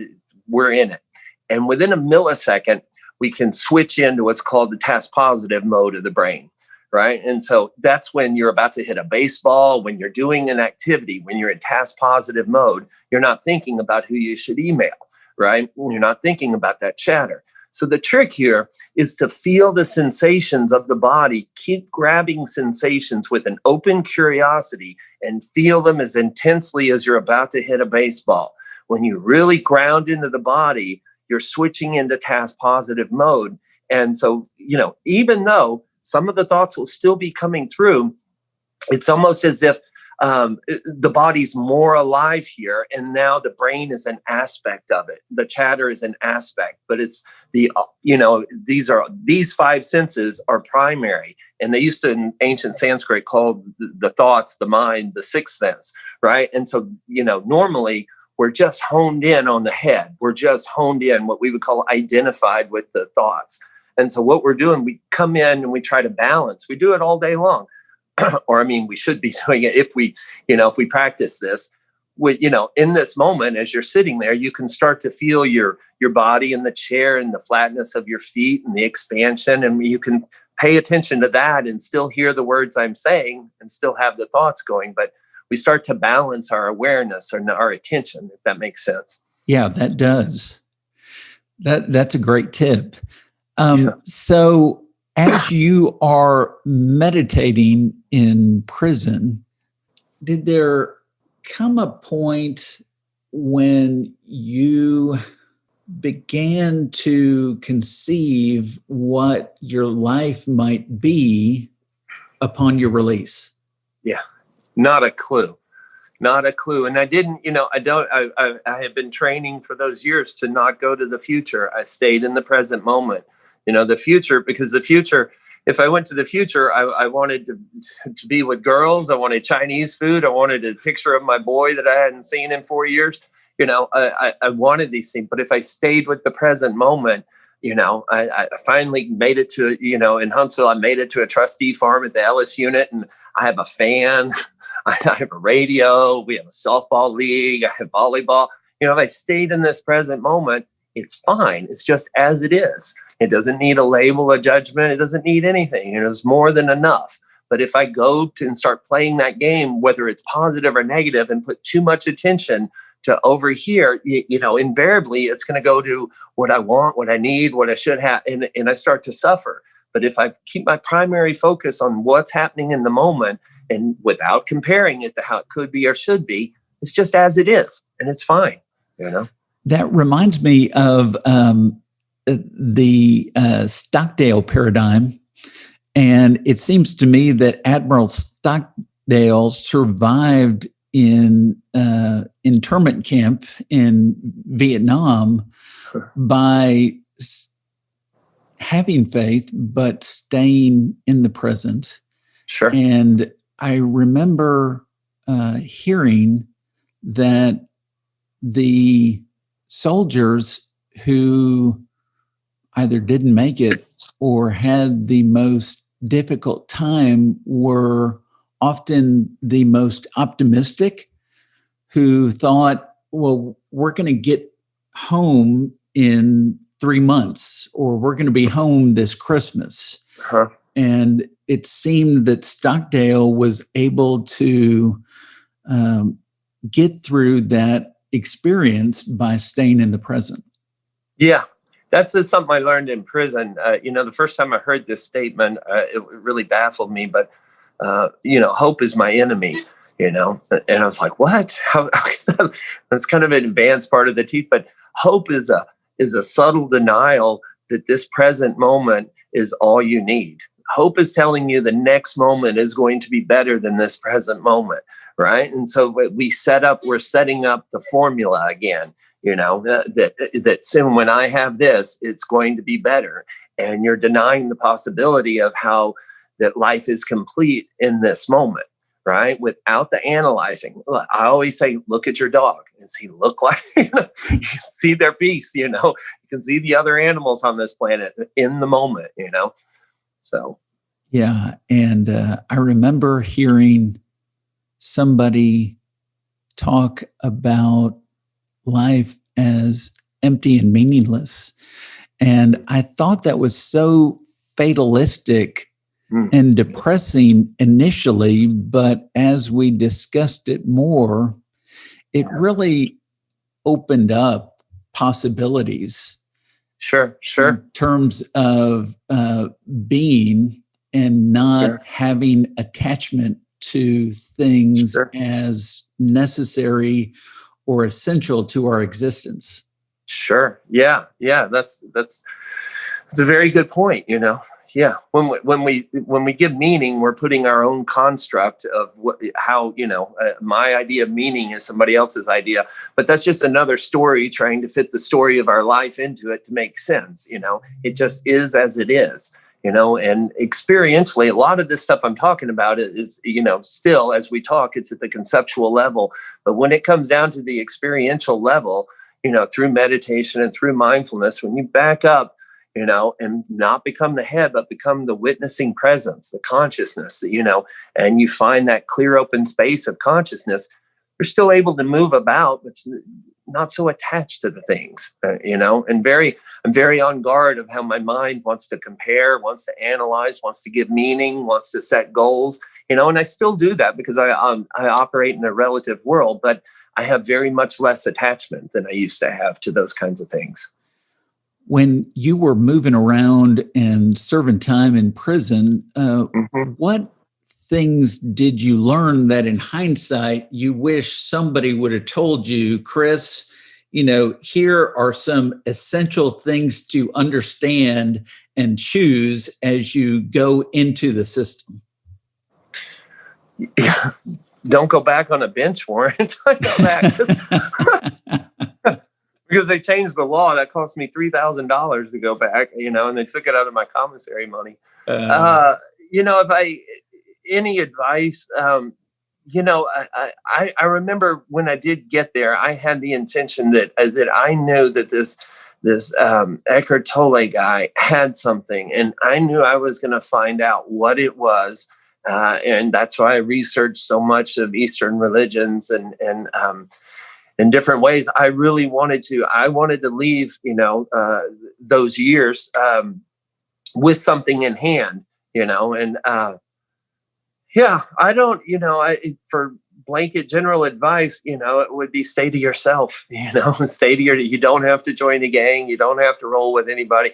we're in it. And within a millisecond, we can switch into what's called the task positive mode of the brain, right? And so that's when you're about to hit a baseball, when you're doing an activity, when you're in task positive mode, you're not thinking about who you should email, right? You're not thinking about that chatter. So the trick here is to feel the sensations of the body, keep grabbing sensations with an open curiosity and feel them as intensely as you're about to hit a baseball. When you really ground into the body, you're switching into task positive mode. And so, even though some of the thoughts will still be coming through, it's almost as if the body's more alive here, and now the brain is an aspect of it. The chatter is an aspect, but it's these five senses are primary, and they used to in ancient Sanskrit call the thoughts, the mind, the sixth sense, right? And so normally we're just honed in on the head. We're just honed in, what we would call identified with the thoughts. And so what we're doing, we come in and we try to balance. We do it all day long. Or, we should be doing it if we practice this. In this moment, as you're sitting there, you can start to feel your body in the chair and the flatness of your feet and the expansion. And you can pay attention to that and still hear the words I'm saying and still have the thoughts going. But we start to balance our awareness or our attention, if that makes sense. Yeah, that does. That's a great tip. So as you are meditating in prison, did there come a point when you began to conceive what your life might be upon your release? Yeah, not a clue. And I didn't, I had been training for those years to not go to the future. I stayed in the present moment. The future, because the future, if I went to the future, I wanted to be with girls. I wanted Chinese food. I wanted a picture of my boy that I hadn't seen in 4 years. I wanted these things. But if I stayed with the present moment, I finally made it to, in Huntsville, I made it to a trustee farm at the Ellis unit, and I have a fan. I have a radio. We have a softball league. I have volleyball. If I stayed in this present moment, it's fine. It's just as it is. It doesn't need a label, a judgment. It doesn't need anything. It's more than enough. But if I go and start playing that game, whether it's positive or negative, and put too much attention to over here, invariably it's going to go to what I want, what I need, what I should have, and I start to suffer. But if I keep my primary focus on what's happening in the moment and without comparing it to how it could be or should be, it's just as it is, and it's fine. That reminds me of the Stockdale paradigm. And it seems to me that Admiral Stockdale survived in internment camp in Vietnam by having faith, but staying in the present. Sure. And I remember hearing that the soldiers who either didn't make it or had the most difficult time were often the most optimistic, who thought, well, we're going to get home in 3 months, or we're going to be home this Christmas. Uh-huh. And it seemed that Stockdale was able to get through that experience by staying in the present. Yeah. That's something I learned in prison. The first time I heard this statement, it really baffled me. But, hope is my enemy, and I was like, what? How that's kind of an advanced part of the teeth. But hope is is a subtle denial that this present moment is all you need. Hope is telling you the next moment is going to be better than this present moment, right? And so we're setting up the formula again, that soon when I have this, it's going to be better. And you're denying the possibility of how that life is complete in this moment, right? Without the analyzing. I always say, look at your dog. Does he look like, you can see their piece, you can see the other animals on this planet in the moment, So. Yeah. And I remember hearing somebody talk about life as empty and meaningless. And I thought that was so fatalistic and depressing initially, but as we discussed it more, it really opened up possibilities. Sure. In terms of being and not having attachment to things as necessary or essential to our existence. Sure. Yeah. That's a very good point. Yeah. When we give meaning, we're putting our own construct of how my idea of meaning is somebody else's idea, but that's just another story trying to fit the story of our life into it to make sense. It just is as it is. And experientially, a lot of this stuff I'm talking about is, still as we talk, it's at the conceptual level. But when it comes down to the experiential level, through meditation and through mindfulness, when you back up, and not become the head, but become the witnessing presence, the consciousness, and you find that clear open space of consciousness, you're still able to move about, but not so attached to the things, and I'm very on guard of how my mind wants to compare, wants to analyze, wants to give meaning, wants to set goals, and I still do that because I operate in a relative world, but I have very much less attachment than I used to have to those kinds of things. When you were moving around and serving time in prison, what things did you learn that in hindsight you wish somebody would have told you, Chris, here are some essential things to understand and choose as you go into the system? Yeah. Don't go back on a bench warrant. I know that. Because they changed the law. That cost me $3,000 to go back, and they took it out of my commissary money. Any advice, I remember when I did get there, I had the intention that I knew that this Eckhart Tolle guy had something, and I knew I was going to find out what it was. And that's why I researched so much of Eastern religions and in different ways. I really wanted to leave, those years with something in hand, and I don't, for blanket general advice, it would be stay to yourself, you don't have to join a gang. You don't have to roll with anybody,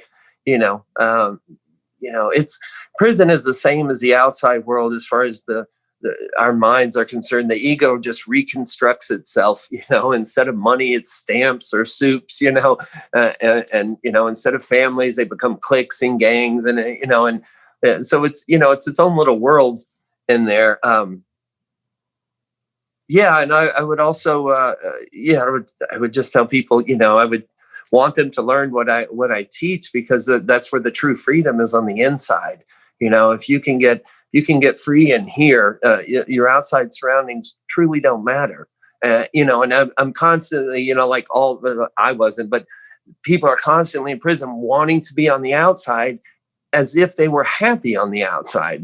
it's prison is the same as the outside world as far as our minds are concerned. The ego just reconstructs itself, instead of money, it's stamps or soups, and instead of families, they become cliques and gangs, and so it's its own little world in there. And I would also, I would just tell people, I would want them to learn what I teach, because that's where the true freedom is, on the inside. If you can get free in here, your outside surroundings truly don't matter. And I'm constantly, I wasn't, but people are constantly in prison wanting to be on the outside as if they were happy on the outside.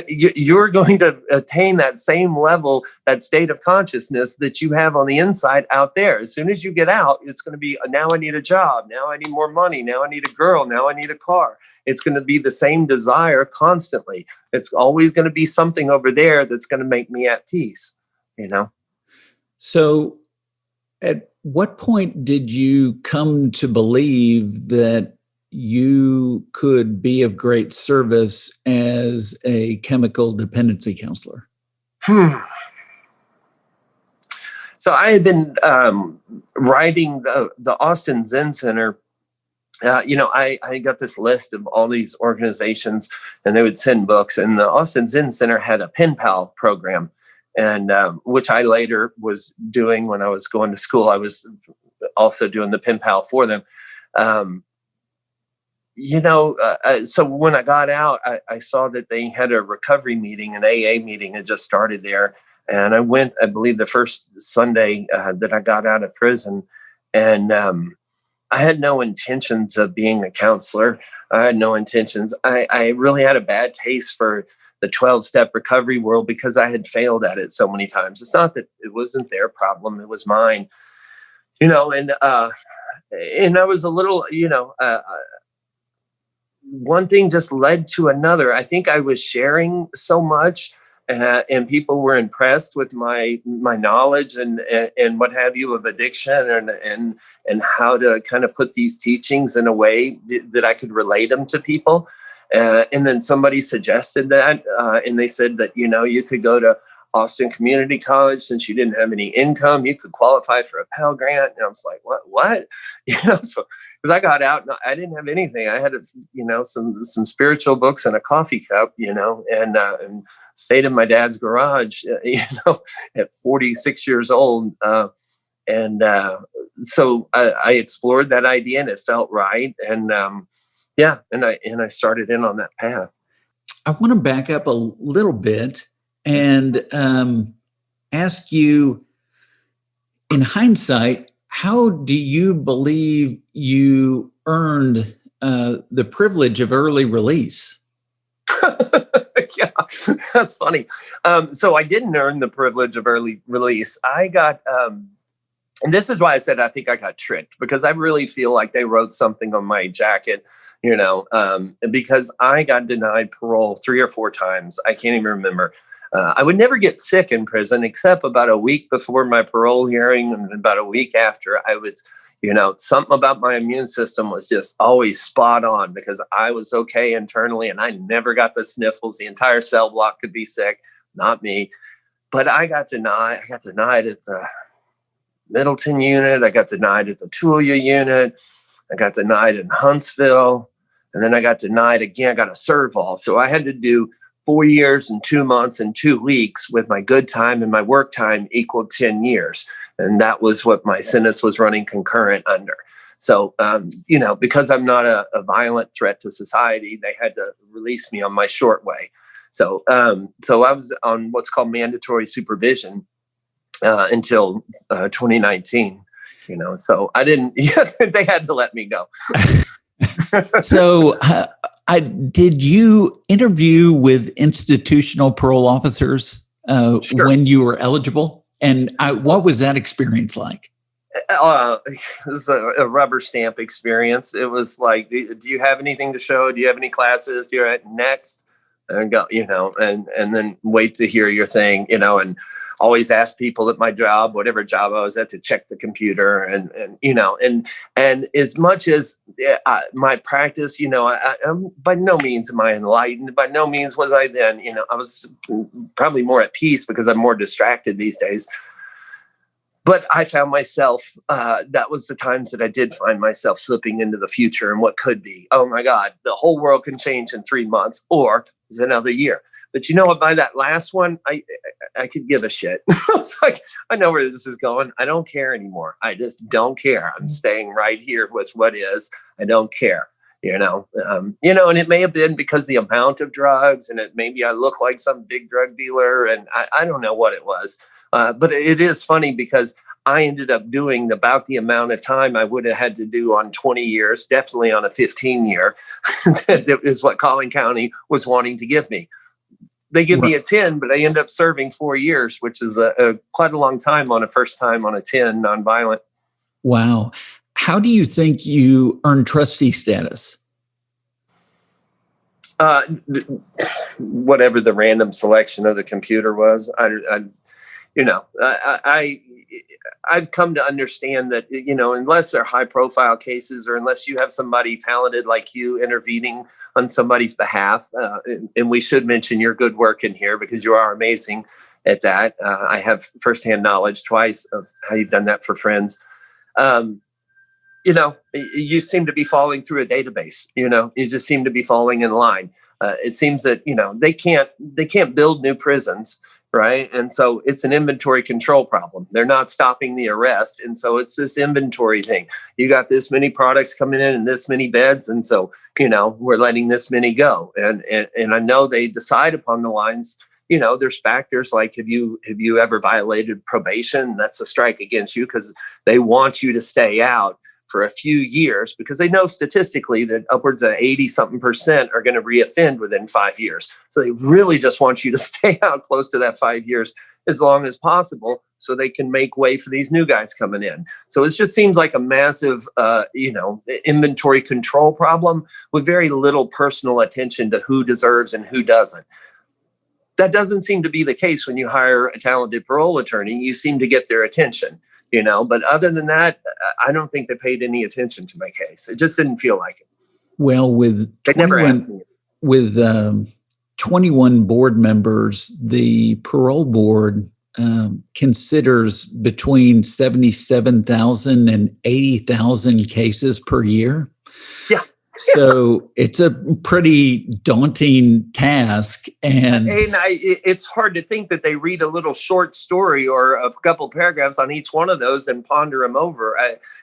You're going to attain that same level, that state of consciousness that you have on the inside out there. As soon as you get out, it's going to be, now I need a job. Now I need more money. Now I need a girl. Now I need a car. It's going to be the same desire constantly. It's always going to be something over there that's going to make me at peace, So at what point did you come to believe that you could be of great service as a chemical dependency counselor? It's So I had been writing the Austin Zen Center. I got this list of all these organizations, and they would send books. And the Austin Zen Center had a pen pal program, and which I later was doing when I was going to school. I was also doing the pen pal for them. So when I got out, I saw that they had a recovery meeting, an AA meeting had just started there. And I went, I believe, the first Sunday that I got out of prison. And I had no intentions of being a counselor. I had no intentions. I really had a bad taste for the 12-step recovery world because I had failed at it so many times. It's not that it wasn't their problem. It was mine, and I was a little, one thing just led to another. I think I was sharing so much, and people were impressed with my knowledge and what have you of addiction and how to kind of put these teachings in a way that I could relate them to people. And then somebody suggested that, and they said that, you could go to Austin Community College since you didn't have any income, you could qualify for a Pell Grant. And I was like, what? So because I got out and I didn't have anything. I had, some spiritual books and a coffee cup, and stayed in my dad's garage, at 46 years old. So I explored that idea and it felt right. And I started in on that path. I want to back up a little bit and ask you, in hindsight, how do you believe you earned the privilege of early release? Yeah, that's funny. So I didn't earn the privilege of early release. I got, and this is why I said I think I got tricked, because I really feel like they wrote something on my jacket, because I got denied parole 3 or 4 times. I can't even remember. I would never get sick in prison except about a week before my parole hearing and about a week after. I was, something about my immune system was just always spot on because I was okay internally and I never got the sniffles. The entire cell block could be sick, not me. But I got denied. I got denied at the Middleton unit. I got denied at the Tulia unit. I got denied in Huntsville. And then I got denied again. I got a serval. So I had to do 4 years and 2 months and 2 weeks with my good time and my work time equaled 10 years. And that was what my sentence was running concurrent under. So, because I'm not a violent threat to society, they had to release me on my short way. So I was on what's called mandatory supervision until 2019, so I didn't, they had to let me go. So did you interview with institutional parole officers Sure. when you were eligible? And what was that experience like? It was a rubber stamp experience. It was like, do you have anything to show? Do you have any classes? Do you have next? And go, and then wait to hear your thing, and always ask people at my job, whatever job I was at, to check the computer and as much as my practice, I'm by no means am I enlightened. By no means was I then, I was probably more at peace because I'm more distracted these days. But I found myself, that was the times that I did find myself slipping into the future and what could be. Oh my God, the whole world can change in 3 months or it's another year. But you know what, by that last one, I could give a shit. I was like, I know where this is going. I don't care anymore. I just don't care. I'm staying right here with what is. I don't care. And it may have been because the amount of drugs and maybe I look like some big drug dealer and I don't know what it was. But it is funny because I ended up doing about the amount of time I would have had to do on 20 years, definitely on a 15 year. That is what Collin County was wanting to give me. They give me a 10, but I end up serving 4 years, which is quite a long time on a first time on a 10 nonviolent. Wow. How do you think you earned trustee status? Whatever the random selection of the computer was, I've come to understand that, unless they're high profile cases or unless you have somebody talented like you intervening on somebody's behalf, and we should mention your good work in here because you are amazing. at that. I have firsthand knowledge twice of how you've done that for friends. You seem to be falling through a database. You just seem to be falling in line. It seems that they can't build new prisons, right? And so it's an inventory control problem. They're not stopping the arrest, and so it's this inventory thing. You got this many products coming in and this many beds, and so we're letting this many go. And I know they decide upon the lines. There's factors like have you ever violated probation? That's a strike against you because they want you to stay out for a few years because they know statistically that upwards of 80-something% are going to reoffend within 5 years. So they really just want you to stay out close to that 5 years as long as possible so they can make way for these new guys coming in. So it just seems like a massive, inventory control problem with very little personal attention to who deserves and who doesn't. That doesn't seem to be the case when you hire a talented parole attorney. You seem to get their attention. But other than that, I don't think they paid any attention to my case. It just didn't feel like it. Well, with they never asked me. With 21 board members, the parole board considers between 77,000 and 80,000 cases per year. Yeah. So it's a pretty daunting task. And it's hard to think that they read a little short story or a couple paragraphs on each one of those and ponder them over.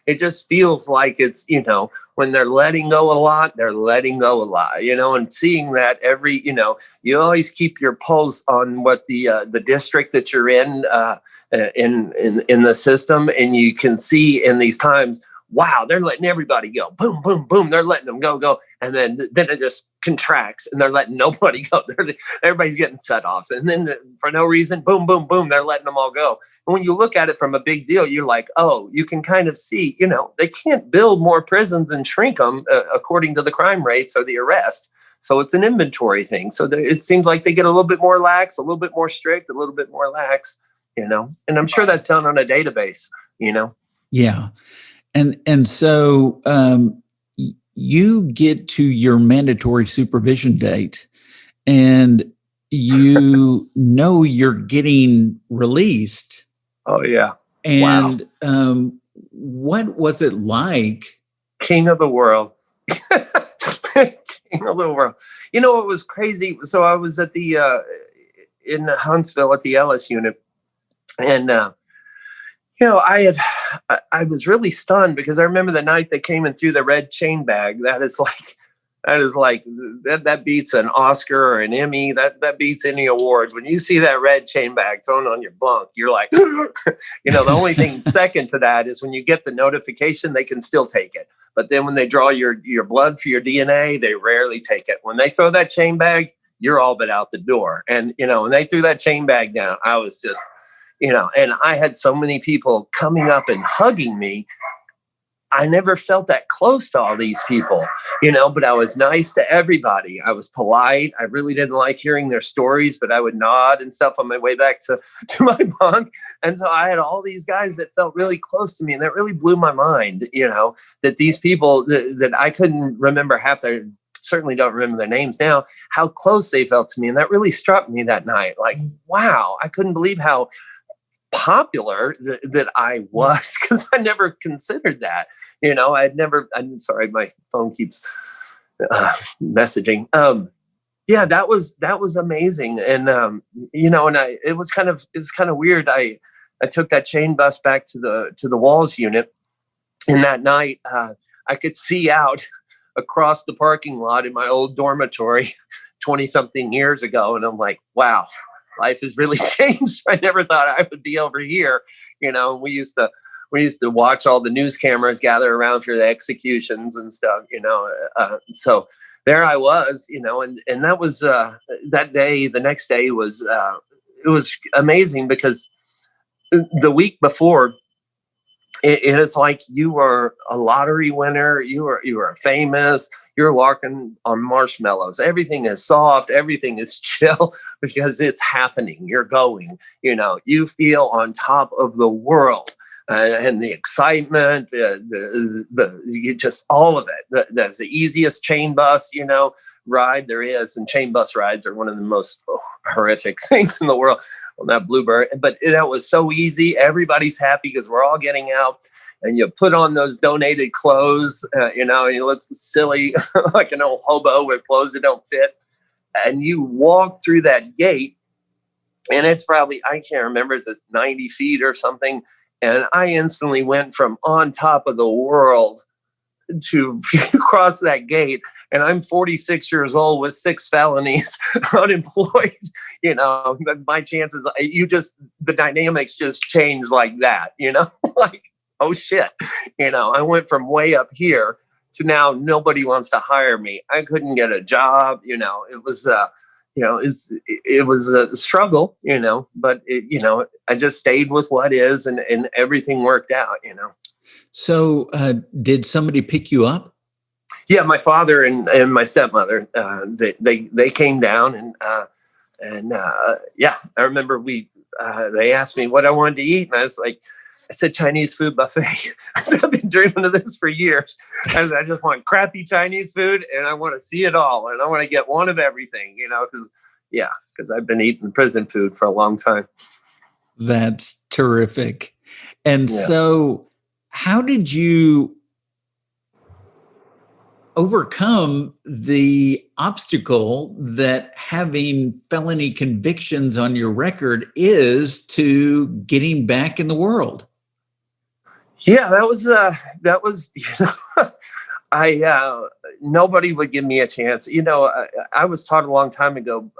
It just feels like it's, when they're letting go a lot, they're letting go a lot, and seeing that every, you always keep your pulse on what the district that you're in the system. And you can see in these times, wow, they're letting everybody go. Boom, boom, boom. They're letting them go. And then it just contracts and they're letting nobody go. Everybody's getting set offs. And then for no reason, boom, boom, boom, they're letting them all go. And when you look at it from a big deal, you're like, oh, you can kind of see, they can't build more prisons and shrink them according to the crime rates or the arrest. So it's an inventory thing. So it seems like they get a little bit more lax, a little bit more strict, a little bit more lax, and I'm sure that's done on a database, Yeah. And so you get to your mandatory supervision date and you know you're getting released. Oh, yeah. And wow. What was it like? King of the world. King of the world. It was crazy. So I was at in Huntsville at the Ellis unit, and I was really stunned because I remember the night they came in through the red chain bag. That is like that beats an Oscar or an Emmy. That beats any award. When you see that red chain bag thrown on your bunk, you're like, the only thing second to that is when you get the notification, they can still take it. But then when they draw your blood for your DNA, they rarely take it. When they throw that chain bag, you're all but out the door. And, when they threw that chain bag down, I was just, and I had so many people coming up and hugging me. I never felt that close to all these people, but I was nice to everybody. I was polite. I really didn't like hearing their stories, but I would nod and stuff on my way back to my bunk. And so I had all these guys that felt really close to me, and that really blew my mind, that these people that I couldn't remember half their, certainly don't remember their names now, how close they felt to me. And that really struck me that night. Like, wow, I couldn't believe how popular that I was, because I never considered that. I'm sorry, my phone keeps messaging. That was amazing. And it was kind of weird. I took that chain bus back to the Walls unit, and that night I could see out across the parking lot in my old dormitory 20 something years ago. And I'm like, wow, life has really changed. I never thought I would be over here. We used to watch all the news cameras gather around for the executions and stuff, so there I was, and that was, that day, the next day was, it was amazing because the week before, it is like you were a lottery winner. You were famous. You're walking on marshmallows. Everything is soft. Everything is chill because it's happening. You're going. You feel on top of the world, and the excitement, just all of it. That's the easiest chain bus ride there is, and chain bus rides are one of the most horrific things in the world. well, not Bluebird, but that was so easy. Everybody's happy because we're all getting out. And you put on those donated clothes, and you look silly like an old hobo with clothes that don't fit. And you walk through that gate, and it's probably, I can't remember, it's 90 feet or something. And I instantly went from on top of the world to cross that gate. And I'm 46 years old with 6 felonies, unemployed. My chances, the dynamics just changed like that, like, oh shit. I went from way up here to now nobody wants to hire me. I couldn't get a job. It was, it was a struggle, but I just stayed with what is, and everything worked out, So did somebody pick you up? Yeah, my father and my stepmother, they came down, and yeah, I remember they asked me what I wanted to eat, and I said Chinese food buffet. I said, I've been dreaming of this for years. I just want crappy Chinese food, and I want to see it all, and I want to get one of everything, because I've been eating prison food for a long time. That's terrific. And Yeah. so how did you overcome the obstacle that having felony convictions on your record is to getting back in the world? Yeah, that was nobody would give me a chance. I was taught a long time ago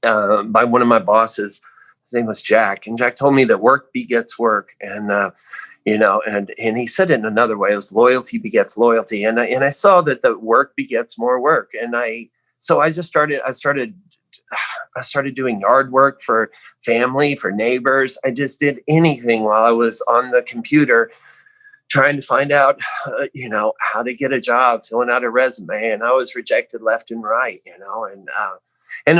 by one of my bosses. His name was Jack, and Jack told me that work begets work, and and he said it in another way. It was loyalty begets loyalty, and I saw that the work begets more work, and I started doing yard work for family, for neighbors. I just did anything while I was on the computer trying to find out, how to get a job, filling out a resume. And I was rejected left and right, and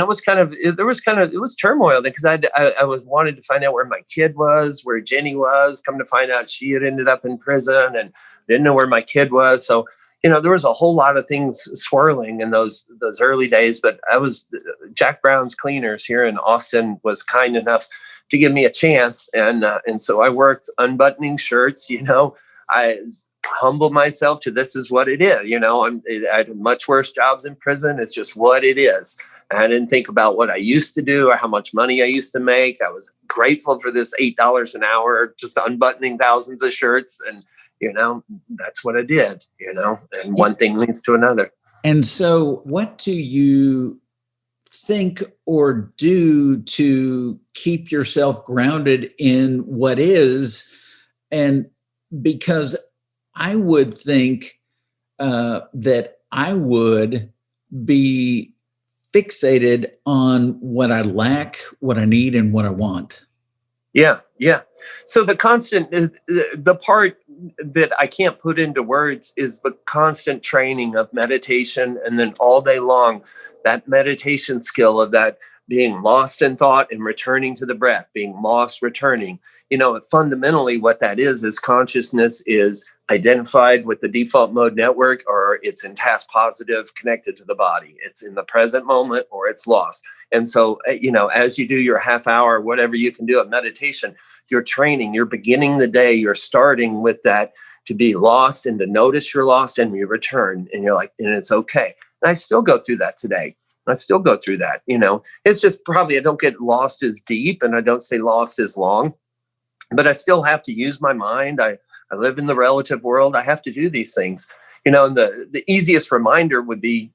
it was it was turmoil because I was wanted to find out where my kid was, where Jenny was. Come to find out she had ended up in prison and didn't know where my kid was. So, there was a whole lot of things swirling in those early days, but Jack Brown's Cleaners here in Austin was kind enough to give me a chance. And so I worked unbuttoning shirts, I humbled myself to this is what it is. I had much worse jobs in prison. It's just what it is. And I didn't think about what I used to do or how much money I used to make. I was grateful for this $8 an hour, just unbuttoning thousands of shirts. And, that's what I did, and one thing leads to another. And so what do you think or do to keep yourself grounded in what is? And because I would think that I would be fixated on what I lack, what I need, and what I want. Yeah. So the constant, the part that I can't put into words is the constant training of meditation. And then all day long, that meditation skill of that being lost in thought and returning to the breath, being lost, returning. Fundamentally what that is consciousness is identified with the default mode network, or it's in task positive connected to the body. It's in the present moment or it's lost. And so, as you do your half hour, whatever you can do of meditation, you're training, you're beginning the day, you're starting with that to be lost and to notice you're lost and you return and you're like, and it's okay. And I still go through that today. It's just probably I don't get lost as deep and I don't stay lost as long, but I still have to use my mind. I live in the relative world. I have to do these things, and the easiest reminder would be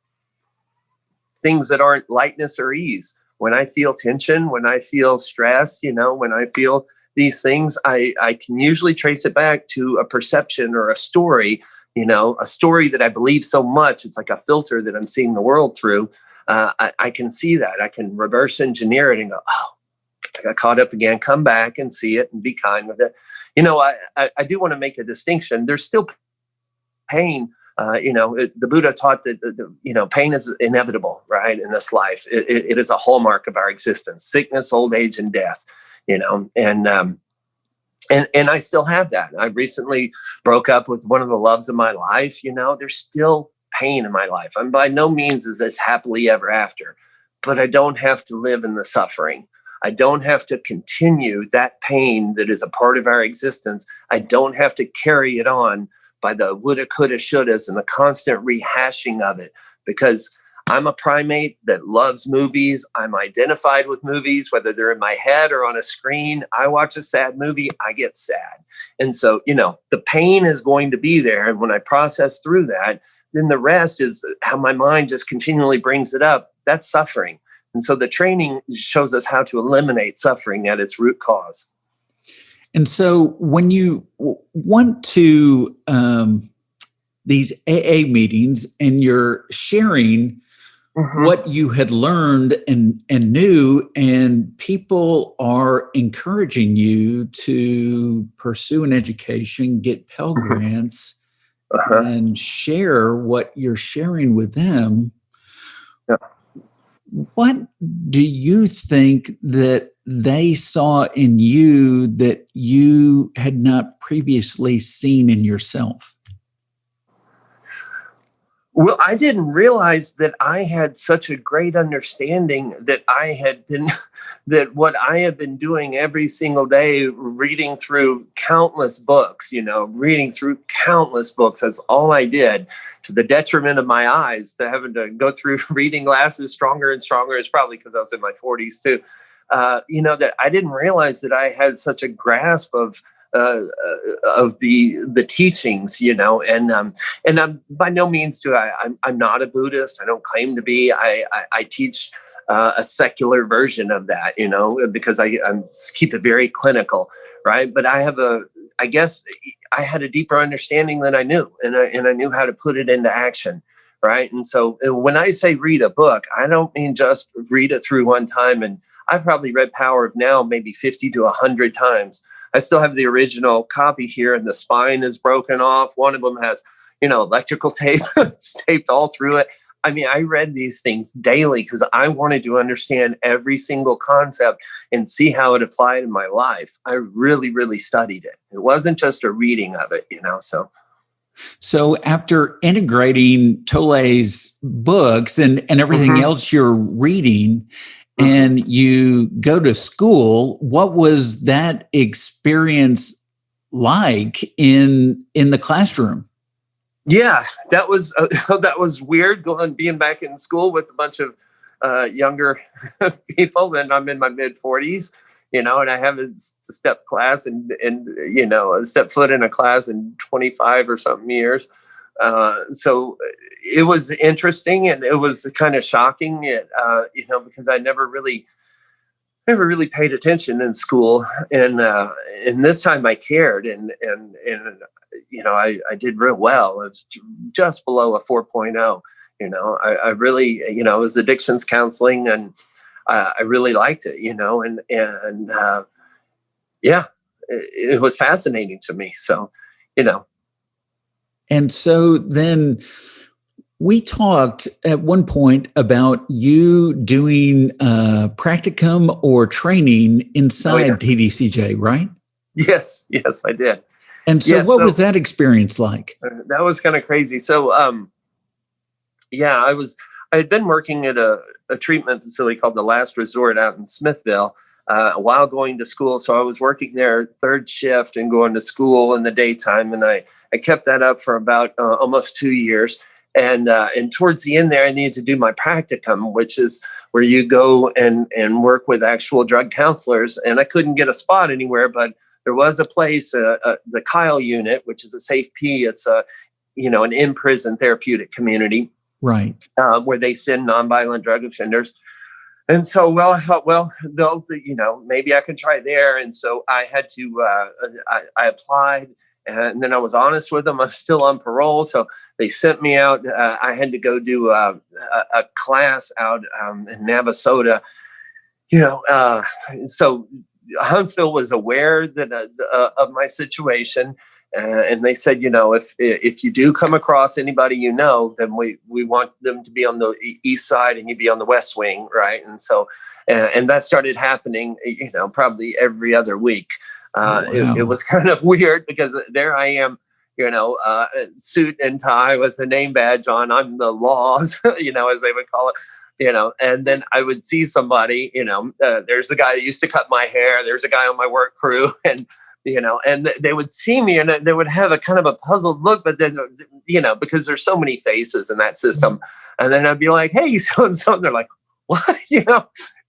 things that aren't lightness or ease. When I feel tension, when I feel stress, when I feel these things, I can usually trace it back to a perception or a story, a story that I believe so much. It's like a filter that I'm seeing the world through. I can see that. I can reverse engineer it and go, oh, I got caught up again, come back and see it and be kind with it. I do want to make a distinction. There's still pain. The Buddha taught that, pain is inevitable, right? In this life, it is a hallmark of our existence, sickness, old age, and death, and I still have that. I recently broke up with one of the loves of my life. There's still pain in my life. I'm by no means is this happily ever after, but I don't have to live in the suffering. I don't have to continue that pain that is a part of our existence. I don't have to carry it on by the woulda, coulda, shouldas and the constant rehashing of it, because I'm a primate that loves movies. I'm identified with movies, whether they're in my head or on a screen. I watch a sad movie, I get sad. And so, the pain is going to be there. And when I process through that, then the rest is how my mind just continually brings it up. That's suffering. And so the training shows us how to eliminate suffering at its root cause. And so when you went to these AA meetings and you're sharing what you had learned and knew, and people are encouraging you to pursue an education, get Pell Grants, and share what you're sharing with them. Yeah. What do you think that they saw in you that you had not previously seen in yourself? Well, I didn't realize that I had such a great understanding that that what I have been doing every single day, reading through countless books, reading through countless books. That's all I did, to the detriment of my eyes, to having to go through reading glasses stronger and stronger. It's probably because I was in my 40s too. That I didn't realize that I had such a grasp of the teachings, and I'm by no means I'm not a Buddhist. I don't claim to be. I teach a secular version of that, because I keep it very clinical, right? But I guess I had a deeper understanding than I knew, and I knew how to put it into action. Right. And so when I say read a book, I don't mean just read it through one time. And I've probably read Power of Now maybe 50 to 100 times. I still have the original copy here, and the spine is broken off. One of them has, electrical tape taped all through it. I mean, I read these things daily because I wanted to understand every single concept and see how it applied in my life. I really, really studied it. It wasn't just a reading of it, So after integrating Tolle's books and everything else you're reading, and you go to school, what was that experience like in the classroom? Yeah, that was weird, being back in school with a bunch of younger people, and I'm in my mid 40s, and I haven't stepped class and step foot in a class in 25 or something years. So it was interesting, and it was kind of shocking, because I never really paid attention in school, and this time I cared, and I did real well. It was just below a 4.0. I really, it was addictions counseling, and I really liked it, it was fascinating to me. So, And so then we talked at one point about you doing practicum or training inside TDCJ, right? Yes, I did. And so what was that experience like? That was kind of crazy. So, I had been working at a treatment facility called The Last Resort out in Smithville while going to school. So I was working there third shift and going to school in the daytime. And I kept that up for about almost 2 years. And towards the end there, I needed to do my practicum, which is where you go and work with actual drug counselors. And I couldn't get a spot anywhere, but there was a place, the Kyle unit, which is a safe P. It's an in-prison therapeutic community, right? Where they send nonviolent drug offenders. And so, I thought, they'll, maybe I could try there. And so I had to, I applied, and then I was honest with them. I'm still on parole. So they sent me out. I had to go do a class out in Navasota, so Huntsville was aware that of my situation. And they said, if you do come across anybody, then we want them to be on the east side and you be on the west wing. Right. And so, and that started happening, probably every other week. It was kind of weird because there I am, suit and tie with a name badge on. I'm the laws, as they would call it. And then I would see somebody, there's the guy that used to cut my hair. There's a guy on my work crew, and they would see me and they would have a kind of a puzzled look, but then, because there's so many faces in that system. And then I'd be like, hey, so-and-so. And they're like, what?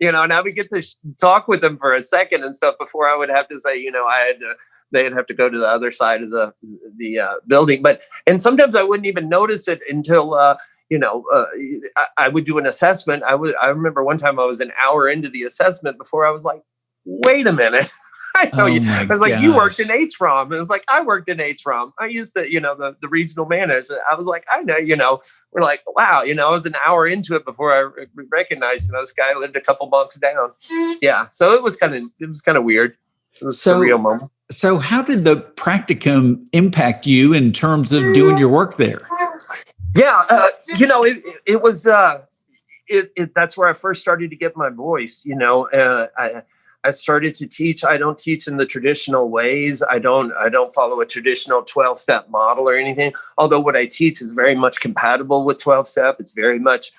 And I would get to talk with them for a second and stuff before I would have to say, they'd have to go to the other side of the building. And sometimes I wouldn't even notice it until, I would do an assessment. I remember one time I was an hour into the assessment before I was like, wait a minute. I know you. I was like, you worked in HROM. It was like, I worked in HROM. I used to, the regional manager. I was like, I know, we're like, wow, I was an hour into it before I recognized, this guy lived a couple blocks down. Yeah. So it was kind of weird. It was a real moment. So how did the practicum impact you in terms of doing your work there? Yeah. It was, that's where I first started to get my voice, I started to teach. I don't teach in the traditional ways. I don't follow a traditional 12-step model or anything. Although what I teach is very much compatible with 12-step. It's very much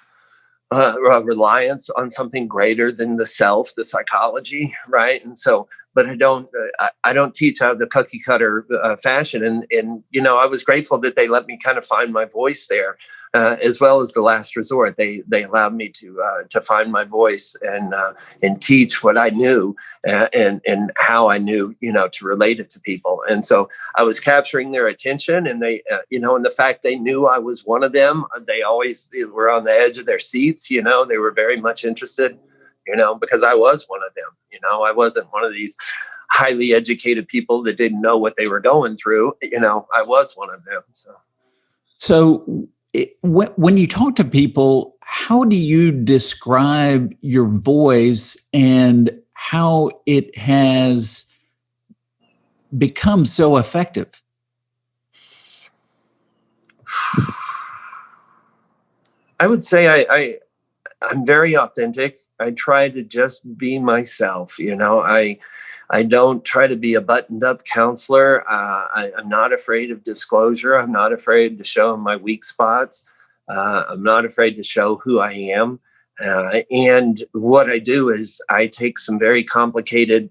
reliance on something greater than the self, the psychology, right? And so, but I don't teach out of the cookie cutter fashion. And I was grateful that they let me kind of find my voice there, as well as the last resort. They allowed me to find my voice and teach what I knew and how I knew, to relate it to people. And so I was capturing their attention, and they, and the fact they knew I was one of them. They always were on the edge of their seats. They were very much interested. Because I was one of them. I wasn't one of these highly educated people that didn't know what they were going through. I was one of them. So when you talk to people, how do you describe your voice and how it has become so effective? I would say I'm very authentic. I try to just be myself. I don't try to be a buttoned up counselor. I'm not afraid of disclosure. I'm not afraid to show my weak spots. I'm not afraid to show who I am. And what I do is I take some very complicated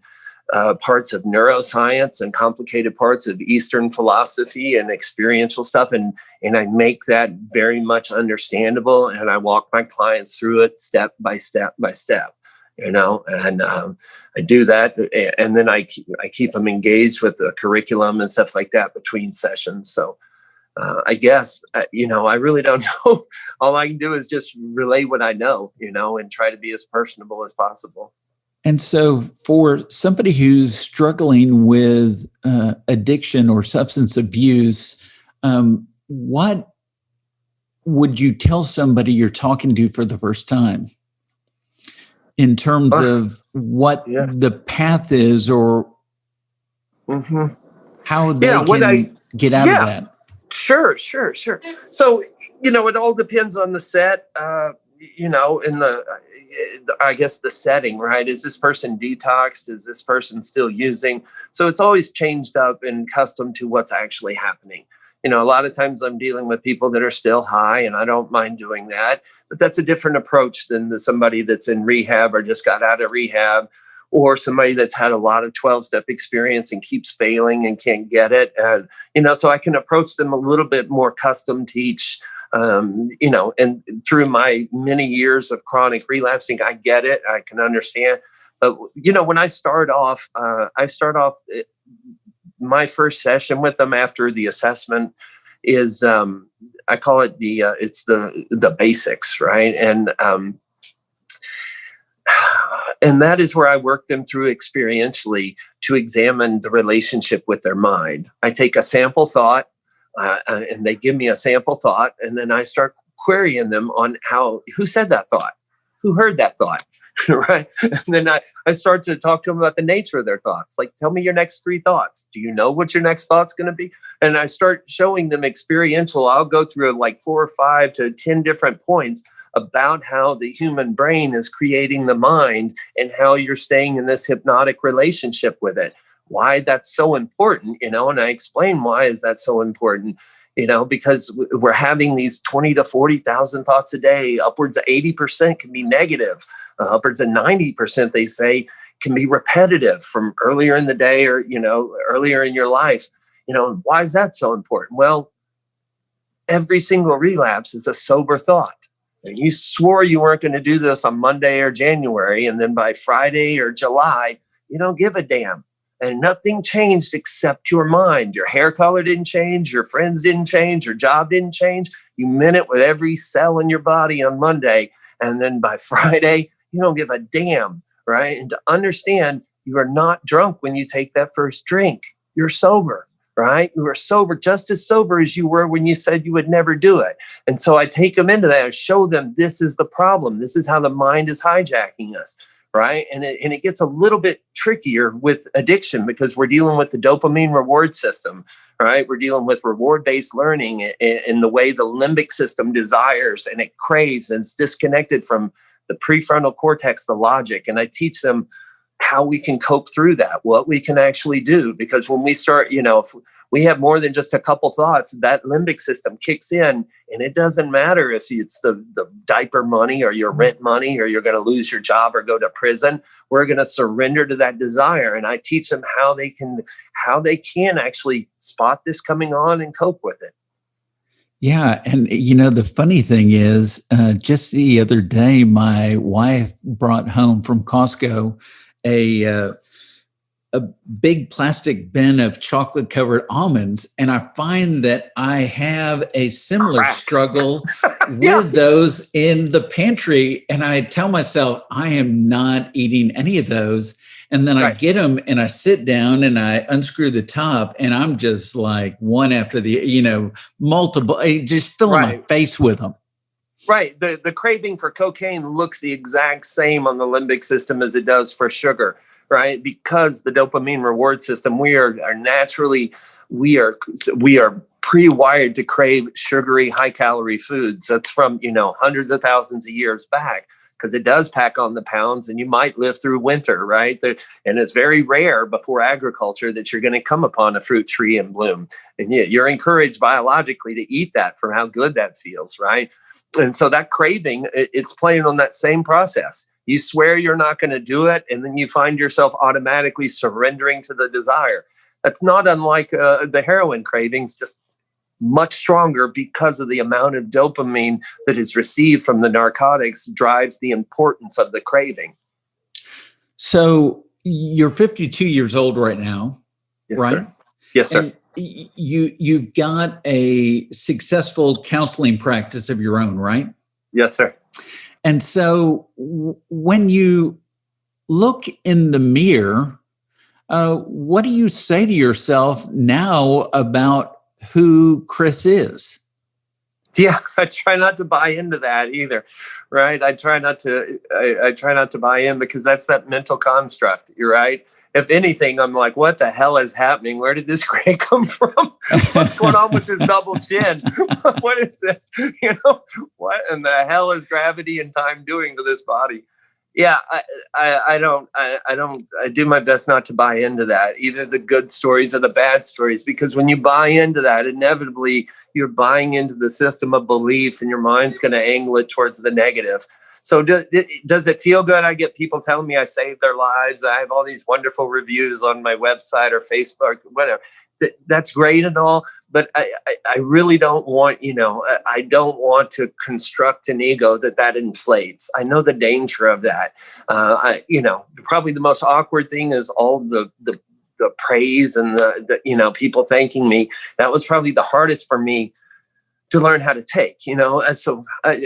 parts of neuroscience and complicated parts of Eastern philosophy and experiential stuff. And I make that very much understandable. And I walk my clients through it step by step by step, and I do that. And then I keep them engaged with the curriculum and stuff like that between sessions. So I guess, I really don't know. All I can do is just relay what I know, and try to be as personable as possible. And so for somebody who's struggling with addiction or substance abuse, what would you tell somebody you're talking to for the first time in terms of what the path is or how they can get out of that? Sure. So, it all depends on the set, I guess the setting, right? Is this person detoxed? Is this person still using? So it's always changed up and custom to what's actually happening. A lot of times I'm dealing with people that are still high, and I don't mind doing that. But that's a different approach than somebody that's in rehab or just got out of rehab, or somebody that's had a lot of 12-step experience and keeps failing and can't get it. And, so I can approach them a little bit more custom to each. And through my many years of chronic relapsing, I get it. I can understand. But, when I start off, my first session with them after the assessment is, I call it it's the basics, right? And that is where I work them through experientially to examine the relationship with their mind. I take a sample thought, and they give me a sample thought, and then I start querying them on who said that thought, who heard that thought, right? And then I start to talk to them about the nature of their thoughts. Like, tell me your next 3 thoughts. Do you know what your next thought's going to be? And I start showing them experiential. I'll go through like 4 or 5 to 10 different points about how the human brain is creating the mind and how you're staying in this hypnotic relationship with it. why that's so important, and I explain why is that so important, because we're having these 20 to 40,000 thoughts a day. Upwards of 80% can be negative. Upwards of 90%, they say, can be repetitive from earlier in the day or, earlier in your life. Why is that so important? Well, every single relapse is a sober thought. And you swore you weren't going to do this on Monday or January, and then by Friday or July, you don't give a damn. And nothing changed except your mind. Your hair color didn't change. Your friends didn't change. Your job didn't change. You meant it with every cell in your body on Monday. And then by Friday, you don't give a damn, right? And to understand, you are not drunk when you take that first drink. You're sober, right? You are sober, just as sober as you were when you said you would never do it. And so I take them into that and show them this is the problem. This is how the mind is hijacking us. Right. And it gets a little bit trickier with addiction because we're dealing with the dopamine reward system. Right. We're dealing with reward based learning in the way the limbic system desires and it craves, and it's disconnected from the prefrontal cortex, the logic. And I teach them how we can cope through that, what we can actually do. Because when we start, if we have more than just a couple thoughts, that limbic system kicks in, and it doesn't matter if it's the diaper money or your rent money or you're going to lose your job or go to prison. We're going to surrender to that desire. And I teach them how they can actually spot this coming on and cope with it. Yeah. And, the funny thing is, just the other day, my wife brought home from Costco a big plastic bin of chocolate covered almonds. And I find that I have a similar struggle with those in the pantry. And I tell myself, I am not eating any of those. And then I get them and I sit down and I unscrew the top and I'm just like one after the, multiple, just filling my face with them. Right. The craving for cocaine looks the exact same on the limbic system as it does for sugar. Right, because the dopamine reward system, we are pre-wired to crave sugary, high-calorie foods. That's from hundreds of thousands of years back, because it does pack on the pounds, and you might live through winter, right? And it's very rare before agriculture that you're going to come upon a fruit tree in bloom, and you're encouraged biologically to eat that for how good that feels, right? And so that craving, it's playing on that same process. You swear you're not going to do it, and then you find yourself automatically surrendering to the desire. That's not unlike the heroin cravings, just much stronger because of the amount of dopamine that is received from the narcotics drives the importance of the craving. So you're 52 years old right now, yes, right? Sir. Yes, sir. And you've got a successful counseling practice of your own, right? Yes, sir. And so when you look in the mirror, what do you say to yourself now about who Chris is? Yeah, I try not to buy into that either, right? I try not to buy in, because that's that mental construct. You're right. If anything, I'm like, what the hell is happening? Where did this gray come from? What's going on with this double chin? What is this? What in the hell is gravity and time doing to this body? Yeah, I do my best not to buy into that, either the good stories or the bad stories, because when you buy into that, inevitably you're buying into the system of belief, and your mind's going to angle it towards the negative. So does it feel good? I get people telling me I saved their lives. I have all these wonderful reviews on my website or Facebook, whatever. That's great and all, but I really don't want, I don't want to construct an ego that inflates. I know the danger of that. Probably the most awkward thing is all the praise and the people thanking me. That was probably the hardest for me to learn how to take, So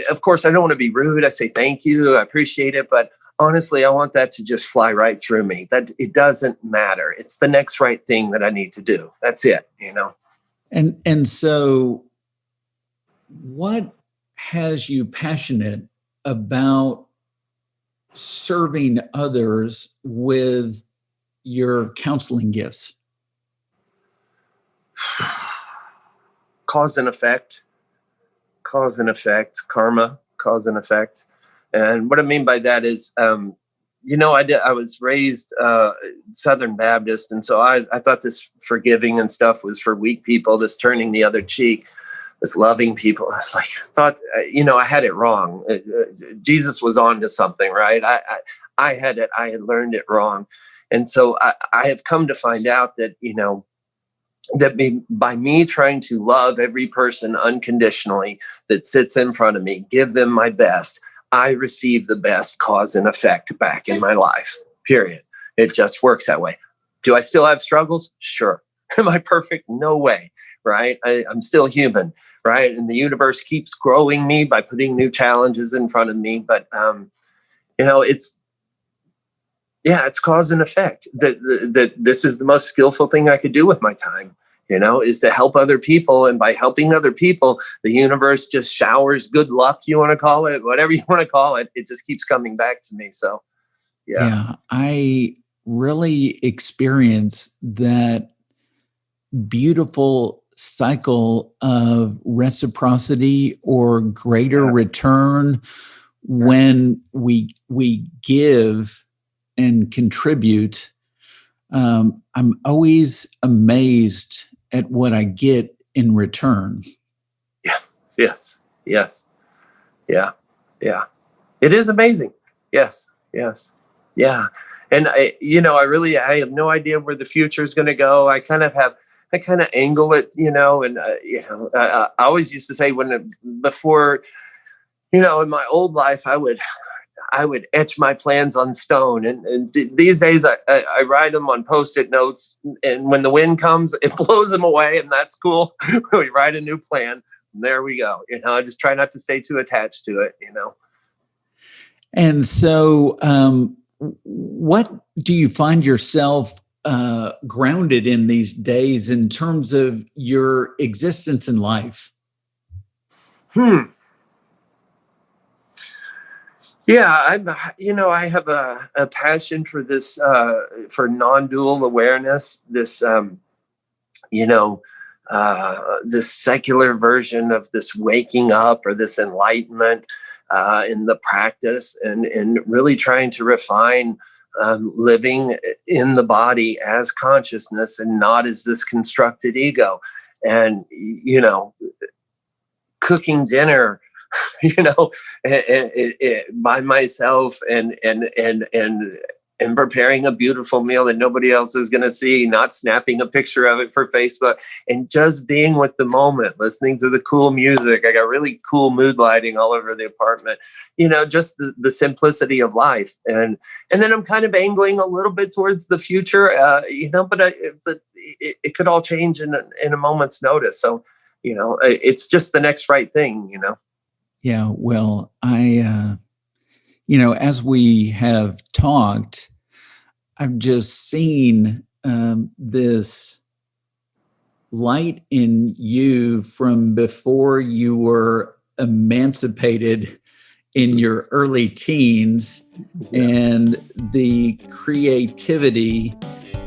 of course I don't want to be rude. I say, thank you. I appreciate it. But honestly, I want that to just fly right through me. That it doesn't matter. It's the next right thing that I need to do. That's it, And so what has you passionate about serving others with your counseling gifts? Cause and effect, karma, cause and effect. And what I mean by that is, I was raised Southern Baptist, and so I thought this forgiving and stuff was for weak people, this turning the other cheek, this loving people. I was like, I thought, I had it wrong. Jesus was on to something, right? I had learned it wrong. And so I have come to find out that, by me trying to love every person unconditionally that sits in front of me, give them my best, I receive the best cause and effect back in my life, period. It just works that way. Do I still have struggles? Sure. Am I perfect? No way, right? I'm still human, right? And the universe keeps growing me by putting new challenges in front of me. But, it's cause and effect. That this is the most skillful thing I could do with my time, is to help other people. And by helping other people, the universe just showers good luck, you want to call it, whatever you want to call it. It just keeps coming back to me. So, yeah, I really experienced that beautiful cycle of reciprocity or greater return when we give and contribute. I'm always amazed at what I get in return. Yes. Yeah. It is amazing. Yes. Yeah. And I have no idea where the future is going to go. I kind of angle it, and I always used to say before, in my old life, I would etch my plans on stone, and these days I write them on Post-it notes, and when the wind comes, it blows them away, and that's cool. We write a new plan, and there we go. I just try not to stay too attached to it. And so, what do you find yourself grounded in these days in terms of your existence in life? Yeah, I have a passion for this, for non-dual awareness, this, this secular version of this waking up or this enlightenment in the practice, and really trying to refine living in the body as consciousness and not as this constructed ego. And, cooking dinner, by myself and preparing a beautiful meal that nobody else is going to see, not snapping a picture of it for Facebook, and just being with the moment, listening to the cool music. I got really cool mood lighting all over the apartment, just the simplicity of life. And then I'm kind of angling a little bit towards the future, but it could all change in a moment's notice. So, it's just the next right thing, Yeah, well, I, as we have talked, I've just seen this light in you from before you were emancipated in your early teens, and the creativity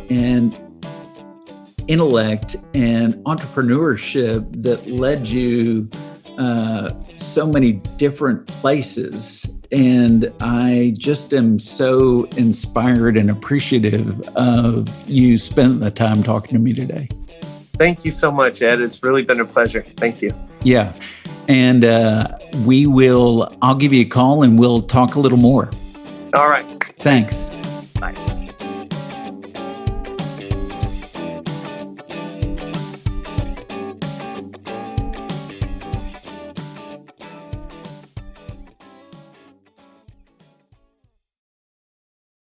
and intellect and entrepreneurship that led you so many different places. And I just am so inspired and appreciative of you spending the time talking to me today. Thank you so much, Ed. It's really been a pleasure. Thank you. Yeah. And I'll give you a call and we'll talk a little more. All right. Thanks.